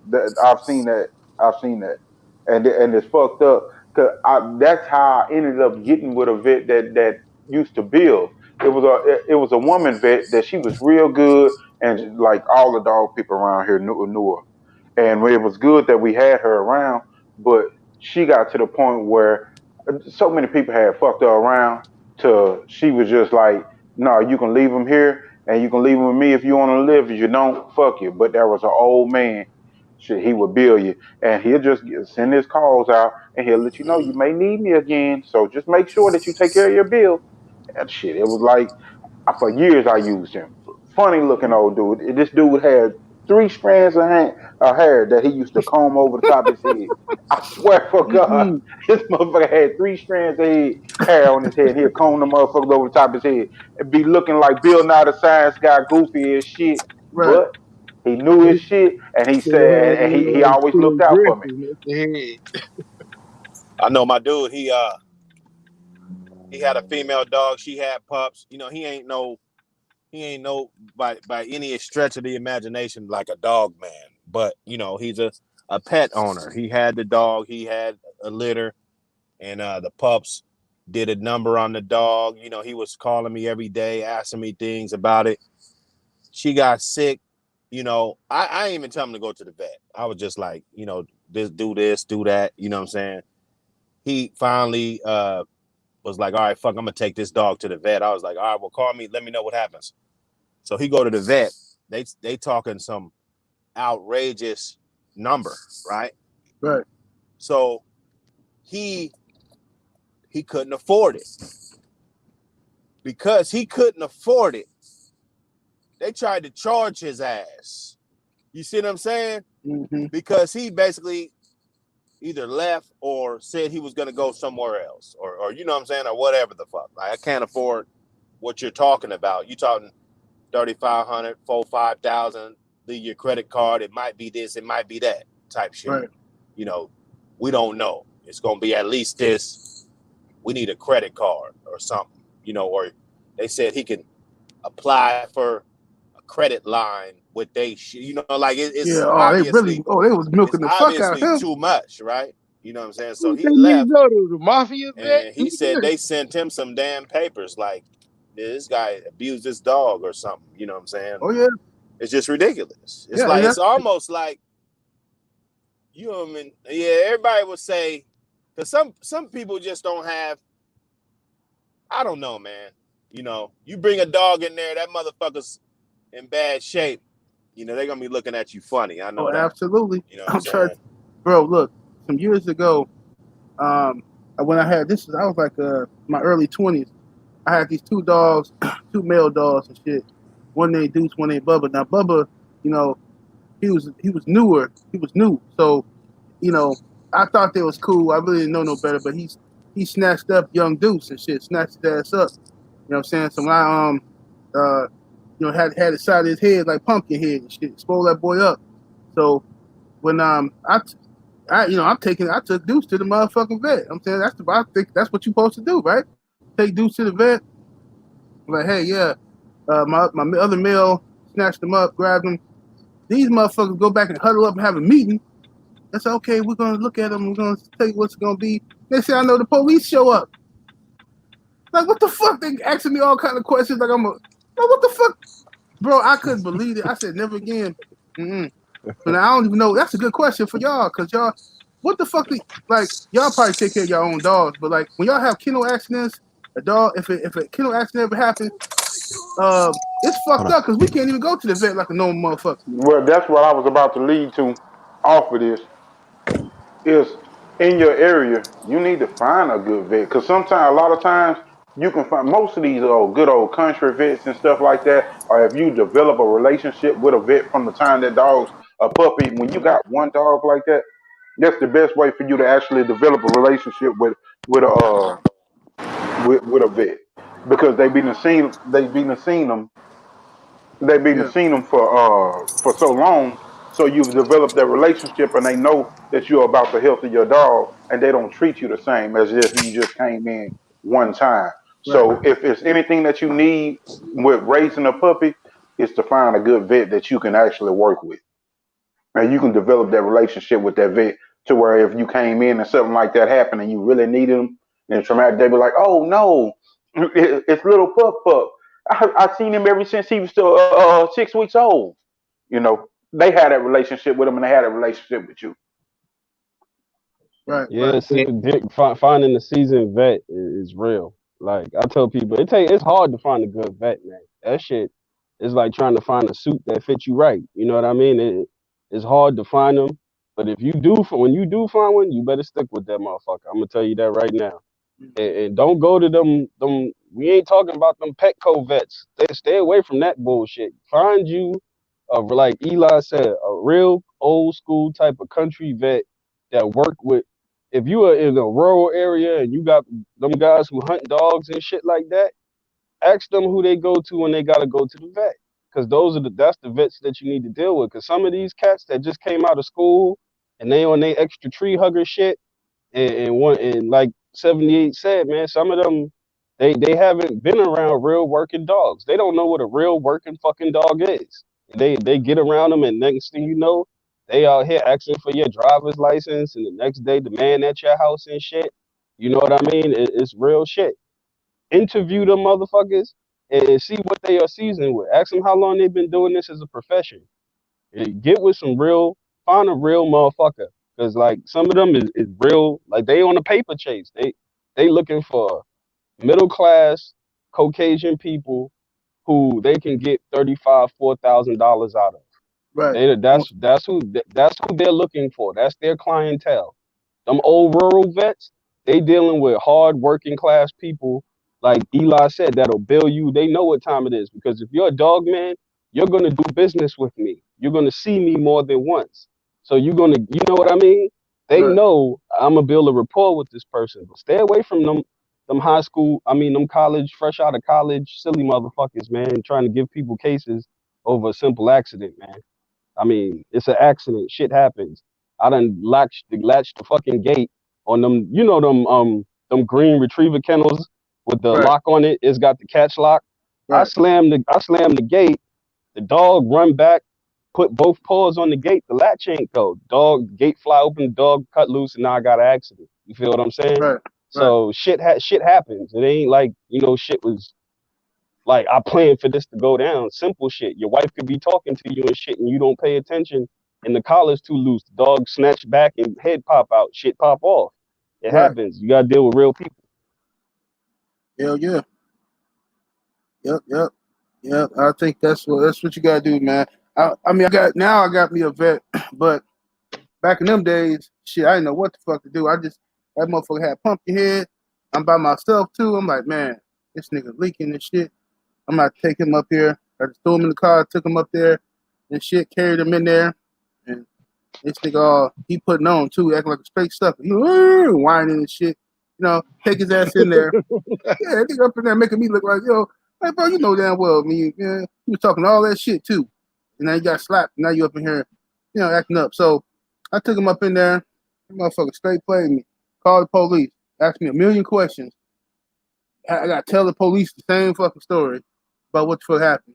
I've seen that. I've seen that, and it's fucked up because that's how I ended up getting with a vet that used to bill. It was a woman vet that she was real good, and like all the dog people around here knew her, and it was good that we had her around, but she got to the point where so many people had fucked her around to she was just like, no, you can leave him here and you can leave him with me if you want to live. If you don't, fuck you. But there was an old man, shit, he would bill you and he'll just send his calls out and he'll let you know you may need me again. So just make sure that you take care of your bill. And shit, it was like for years I used him. Funny looking old dude. This dude had 3 strands of hair that he used to comb over the top of his head. I swear for God, Mm-mm. this motherfucker had 3 strands of hair on his head. He'd comb the motherfuckers over the top of his head and be looking like Bill Nye the Science Guy, goofy as shit. Right. But he knew his shit, and he So they said, had and he one always Peter looked out for me. Griffin at the head. I know my dude. He had a female dog. She had pups. You know, he ain't no by any stretch of the imagination like a dog man. But you know, he's a pet owner. He had the dog. He had a litter, and the pups did a number on the dog. You know, he was calling me every day, asking me things about it. She got sick. You know, I ain't even tell him to go to the vet. I was just like, you know, this, do that. You know what I'm saying? He finally was like, all right, fuck, I'm gonna take this dog to the vet. I was like, all right, well, call me, let me know what happens. So he go to the vet. They talking some outrageous number, right? Right. So he couldn't afford it. Because he couldn't afford it, they tried to charge his ass. You see what I'm saying? Mm-hmm. Because he basically either left or said he was gonna go somewhere else, or you know what I'm saying, or whatever the fuck. Like, I can't afford what you're talking about. You talking 3,500, 4,000, 5,000. Leave your credit card. It might be this, it might be that type shit. Right. You know, we don't know. It's gonna be at least this. We need a credit card or something. You know, or they said he can apply for a credit line with they shit. You know, like Yeah. it's Oh, they obviously was milking the fuck out of him. too much, right? You know what I'm saying? So What he they need left, to go to the mafia vet? and he said they sent him some damn papers like this guy abused this dog or something. You know what I'm saying? Oh yeah. It's just ridiculous. It's Yeah. like, Yeah. it's almost like, you know what I mean? Yeah, everybody would say, because some people just don't have, I don't know, man. You know, you bring a dog in there, that motherfucker's in bad shape. You know, they're gonna be looking at you funny. I know Oh, that. absolutely. You know what I'm I'm trying, saying? bro. Look, some years ago, when I had this, I was like my early 20s. I had these 2 dogs, 2 male dogs and shit. One named Deuce, one named Bubba. Now Bubba, you know, he was newer. He was new, so you know, I thought they was cool. I really didn't know no better, but he snatched up young Deuce and shit, snatched his ass up. You know what I'm saying? So when I had the side of his head like pumpkin head and shit, swole that boy up. So when I took Deuce to the motherfucking vet. I'm saying I think that's what you're supposed to do, right? Take Deuce to the vet. Like, hey, yeah, my other male snatched him up, grabbed him. These motherfuckers go back and huddle up and have a meeting. That's okay. We're gonna look at them. We're gonna tell you what's gonna be. They say, I know the police show up. Like, what the fuck? They asking me all kind of questions. Like, what the fuck, bro? I couldn't believe it. I said, never again. But I don't even know. That's a good question for y'all, cause y'all, what the fuck? Y'all probably take care of your own dogs, but like when y'all have kennel accidents, a dog, if a kennel accident ever happens, it's fucked up because we can't even go to the vet like a normal motherfucker. Well, that's what I was about to lead to off of this. Is in your area, you need to find a good vet because sometimes, a lot of times, you can find most of these good old country vets and stuff like that. Or if you develop a relationship with a vet from the time that dog's a puppy, when you got one dog like that, that's the best way for you to actually develop a relationship with a with a vet because they've been Yeah, seen them for so long, so you've developed that relationship, and they know that you're about the health of your dog, and they don't treat you the same as if you just came in one time. right, So if it's anything that you need with raising a puppy, is to find a good vet that you can actually work with, and you can develop that relationship with that vet to where if you came in and something like that happened and you really needed them and traumatic, they'd be like, "Oh no, it's little pup. I've seen him ever since he was still 6 weeks old." You know, they had that relationship with him, and they had a relationship with you. right, Yeah, right, see, finding a seasoned vet is real. Like I tell people, it's hard to find a good vet, man. That shit is like trying to find a suit that fits you right. You know what I mean? It's hard to find them, but when you do find one, you better stick with that motherfucker. I'm gonna tell you that right now. And don't go to them. We ain't talking about them Petco vets. Stay away from that bullshit. Find you, like Eli said, a real old school type of country vet that work with. If you are in a rural area and you got them guys who hunt dogs and shit like that, ask them who they go to when they gotta go to the vet. Cause that's the vets that you need to deal with. Cause some of these cats that just came out of school and they on their extra tree hugger shit and like 78 said, man, some of them they haven't been around real working dogs. They don't know what a real working fucking dog is. They get around them and next thing you know, they out here asking for your driver's license and the next day the man at your house and shit. You know what I mean? It's real shit. Interview them motherfuckers and see what they are seasoned with. Ask them how long they've been doing this as a profession. Get with find a real motherfucker. Cause like some of them is real, like they on a paper chase. They looking for middle class Caucasian people who they can get $4,000 out of. right. That's who they're looking for. That's their clientele. Them old rural vets, they dealing with hard working class people, like Eli said, that'll bill you. They know what time it is because if you're a dog man, you're gonna do business with me. You're gonna see me more than once. So you know what I mean? They Right. know I'm gonna build a rapport with this person. But stay away from them college, fresh out of college, silly motherfuckers, man, trying to give people cases over a simple accident, man. I mean, it's an accident. Shit happens. I done latched the fucking gate on them. You know them green retriever kennels with the Right. lock on it. It's got the catch lock. I Right. slammed the gate. The dog run back, put both paws on the gate. The latch ain't go. Dog gate fly open. The dog cut loose, and now I got an accident. You feel what I'm saying? Right. Right. So shit happens. It ain't like shit was like I planned for this to go down. Simple shit. Your wife could be talking to you and shit, and you don't pay attention, and the collar's too loose. The dog snatch back and head pop out. Shit pop off. It Right. happens. You gotta deal with real people. Hell yeah. Yep. Yep. Yep. I think that's what you gotta do, man. I mean, I got me a vet, but back in them days, shit, I didn't know what the fuck to do. That motherfucker had pumpkin head. I'm by myself too. I'm like, man, this nigga leaking and shit. I'm gonna take him up here. I just threw him in the car, took him up there, and shit, carried him in there. And this nigga, he putting on too, acting like a straight sucker. He whining and shit. Take his ass in there. Yeah, that nigga up in there making me look like, hey, bro, you know damn well me. Yeah, he was talking all that shit too. And now you got slapped. Now you up in here, acting up. So I took him up in there, That motherfucker straight played me. Called the police. Asked me a million questions. I got to tell the police the same fucking story about what the fuck happened.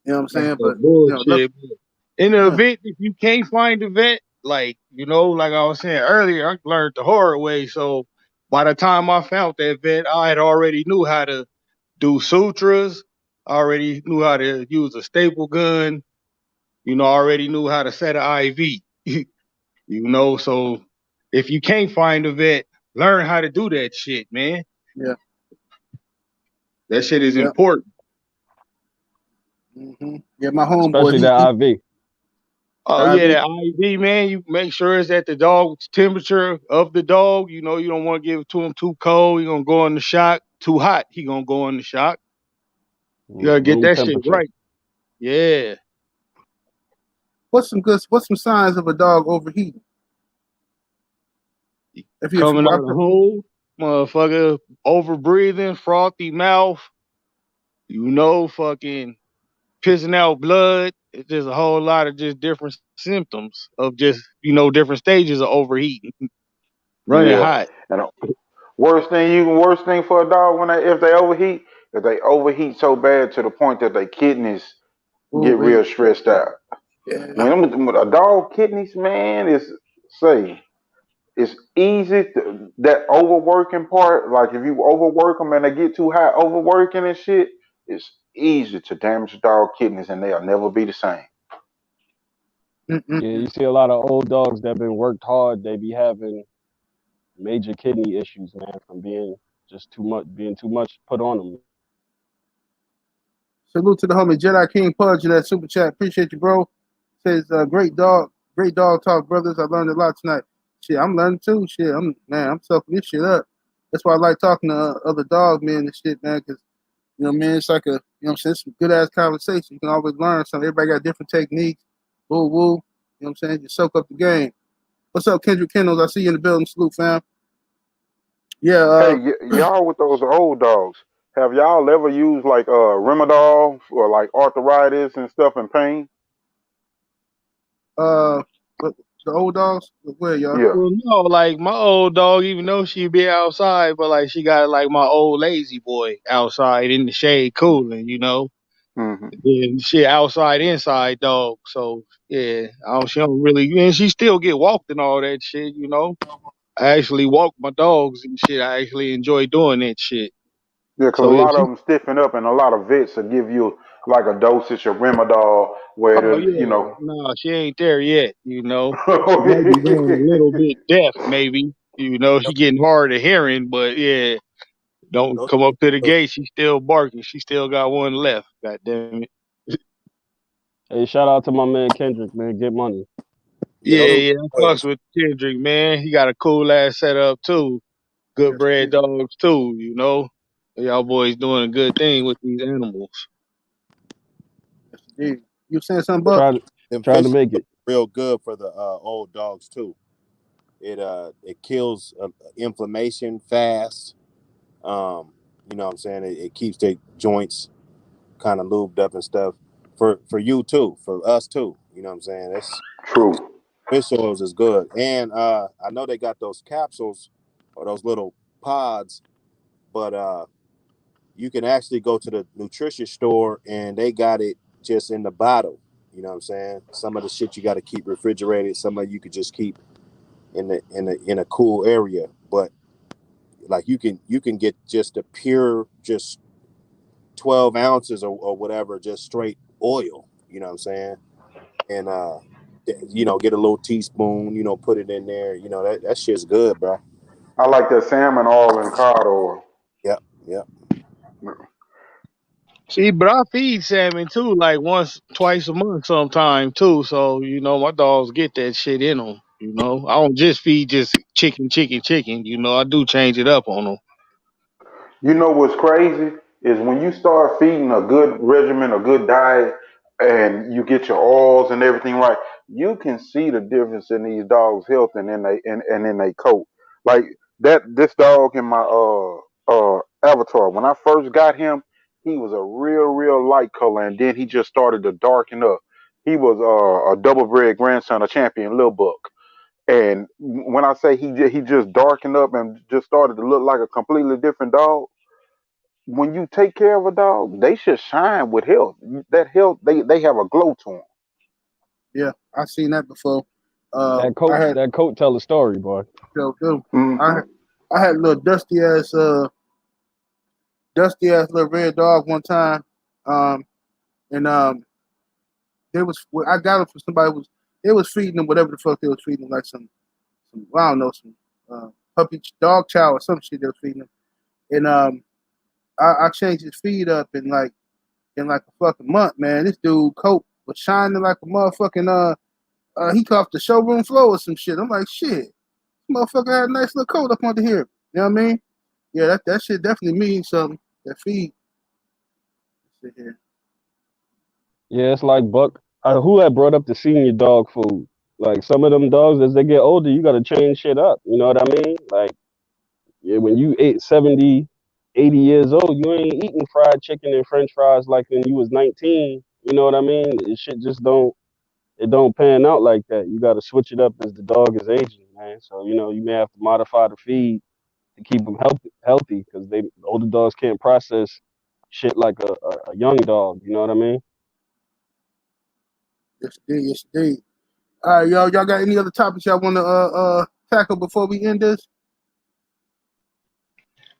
You know what I'm That's saying? the But, look, bullshit. In the yeah. event, if you can't find the vet, like, like I was saying earlier, I learned the hard way. So by the time I found that vet, I had already knew how to do sutras. I already knew how to use a staple gun. I already knew how to set an IV. So if you can't find a vet, learn how to do that shit, man. Yeah. That shit is Yeah. important. Yeah, my homeboy, especially that IV. Oh yeah, that IV, man. You make sure it's at the dog's temperature of the dog. You don't want to give it to him too cold. He gonna go in the shock. Too hot, he gonna go in the shock. You gotta get Room that shit temperature. right. Yeah. What's some signs of a dog overheating? If you, Coming out the hole, motherfucker, over breathing, frothy mouth. Fucking pissing out blood. It's just a whole lot of just different symptoms of just different stages of overheating, running Yeah. hot. And worst thing for a dog if they overheat so bad to the point that their kidneys get real stressed out. Yeah. When a dog kidneys, man, it's easy that overworking part. Like if you overwork them and they get too high, overworking and shit, it's easy to damage a dog kidneys and they'll never be the same. Yeah, you see a lot of old dogs that been worked hard. They be having major kidney issues, man, from being too much put on them. Salute to the homie Jedi King Pudge in that super chat. Appreciate you, bro. Says great dog talk, brothers. I learned a lot tonight. Shit, I'm learning too. Shit, I'm soaking this shit up. That's why I like talking to other dog men and shit, man. Because man, it's like it's some good ass conversation. You can always learn something. Everybody got different techniques. Woo woo. You know what I'm saying? Just soak up the game. What's up, Kendrick Kendalls? I see you in the building. Salute, fam. Yeah. Hey, y'all with those old dogs, have y'all ever used like Rimadol for like arthritis and stuff and pain? The old dogs. Where y'all? Yeah. Well, no, like my old dog, even though she be outside, but like she got like my old lazy boy outside in the shade cooling. Hmm. And she outside inside dog. So yeah, she don't really, and she still get walked and all that shit. I actually walk my dogs and shit. I actually enjoy doing that shit. Yeah, because a So lot of them stiffen up, and a lot of vets will give you like a dosage of Rimadol oh where yeah, no, she ain't there yet. She might be going a little bit deaf, maybe. She getting hard of hearing, but yeah. Don't Those, come up to the those, gate. She still barking. She still got one left. God damn it. Hey, shout out to my man Kendrick, man. Get money. yeah, Yeah, those yeah. I fucks boys. with Kendrick, man. He got a cool ass setup too. Good Yes, bred indeed. dogs too. Y'all boys doing a good thing with these animals. Yes, indeed. You saying something, Buck? Them Trying to fish make it. real good for the old dogs too. It kills inflammation fast. You know what I'm saying? It keeps their joints kind of lubed up and stuff. For you too, for us too. You know what I'm saying? That's true. fish oils is good. And I know they got those capsules or those little pods, but you can actually go to the nutrition store and they got it just in the bottle. You know what I'm saying? Some of the shit you got to keep refrigerated. Some of you could just keep in a cool area. But like you can get just a pure, just 12 ounces or whatever, just straight oil. You know what I'm saying? And get a little teaspoon. Put it in there. That shit's good, bro. I like that salmon oil and cod oil. Yep. Yep. See, but I feed salmon too, like once, twice a month sometime too. So, my dogs get that shit in them. I don't just feed just chicken, chicken, chicken. I do change it up on them. You know what's crazy is when you start feeding a good regimen, a good diet, and you get your oils and everything right, you can see the difference in these dogs' health and in their coat. Like this dog in my avatar. When I first got him, he was a real light color, and then he just started to darken up. He was a double bred grandson of Champion Lil Buck. And when I say he just darkened up and just started to look like a completely different dog. When you take care of a dog, they should shine with health. That health, they have a glow to them. Yeah, I seen that before. That I had coat tell a story, boy. I had a little dusty ass little red dog one time. And I got him from somebody they was feeding him whatever the fuck they was feeding him, like some I don't know, some puppy dog chow or some shit they was feeding him. And I changed his feed up in like a fucking month, man. This dude coat was shining like a motherfucking he coughed the showroom floor or some shit. I'm like, shit, this motherfucker had a nice little coat up under here. You know what I mean? Yeah, that shit definitely means something. That feed. Sit here. Yeah, it's like Buck. Who had brought up the senior dog food? Like some of them dogs, as they get older, you got to change shit up. You know what I mean? Like, yeah, when you 70, 80 years old, you ain't eating fried chicken and French fries like when you was 19. You know what I mean? It shit just don't. It don't pan out like that. You got to switch it up as the dog is aging, man. So you may have to modify the feed to keep them healthy, because older dogs can't process shit like a young dog. You know what I mean? Yes, indeed. Yes, indeed. All right, y'all got any other topics y'all want to tackle before we end this?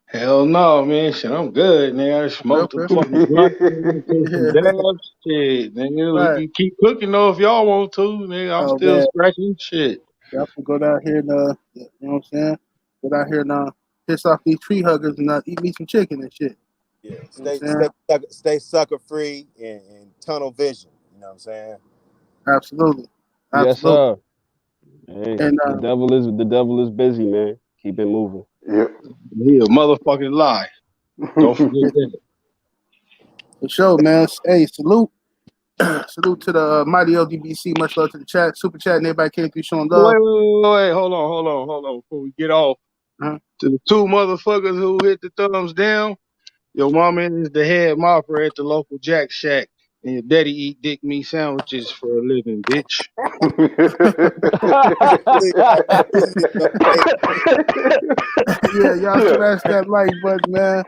Hell no, man. Shit, I'm good, nigga. I smoked a Okay. fucking blunt, nigga, took some Yeah. dabs. Shit, nigga. We Right. can keep cooking though if y'all want to, nigga. I'm Oh still man, scratching shit. y'all can go down here and you know what I'm saying? Go down here and piss off these tree huggers and eat me some chicken and shit. Yeah, You know what I'm saying? stay sucker free and tunnel vision. You know what I'm saying? Absolutely. Yes, Absolutely. sir. Hey, And the devil is busy, man. Keep it moving. Yep. He a motherfucking lie. Don't forget that. for sure, man. Hey, salute. Salute to the mighty LDBC. Much love to the chat. Super chat and everybody came through showing love. Wait. Hold on. Before we get off. Uh-huh. To the two motherfuckers who hit the thumbs down, your mama is the head mopper at the local Jack Shack, and your daddy eat dick meat sandwiches for a living, bitch. Please, hey, Yeah, y'all smash that like button, man.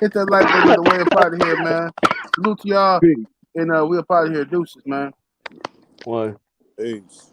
Hit that like button on the way up out of here, man. Salute to y'all. Peace. And we're up out of here. Deuces, man. One. peace.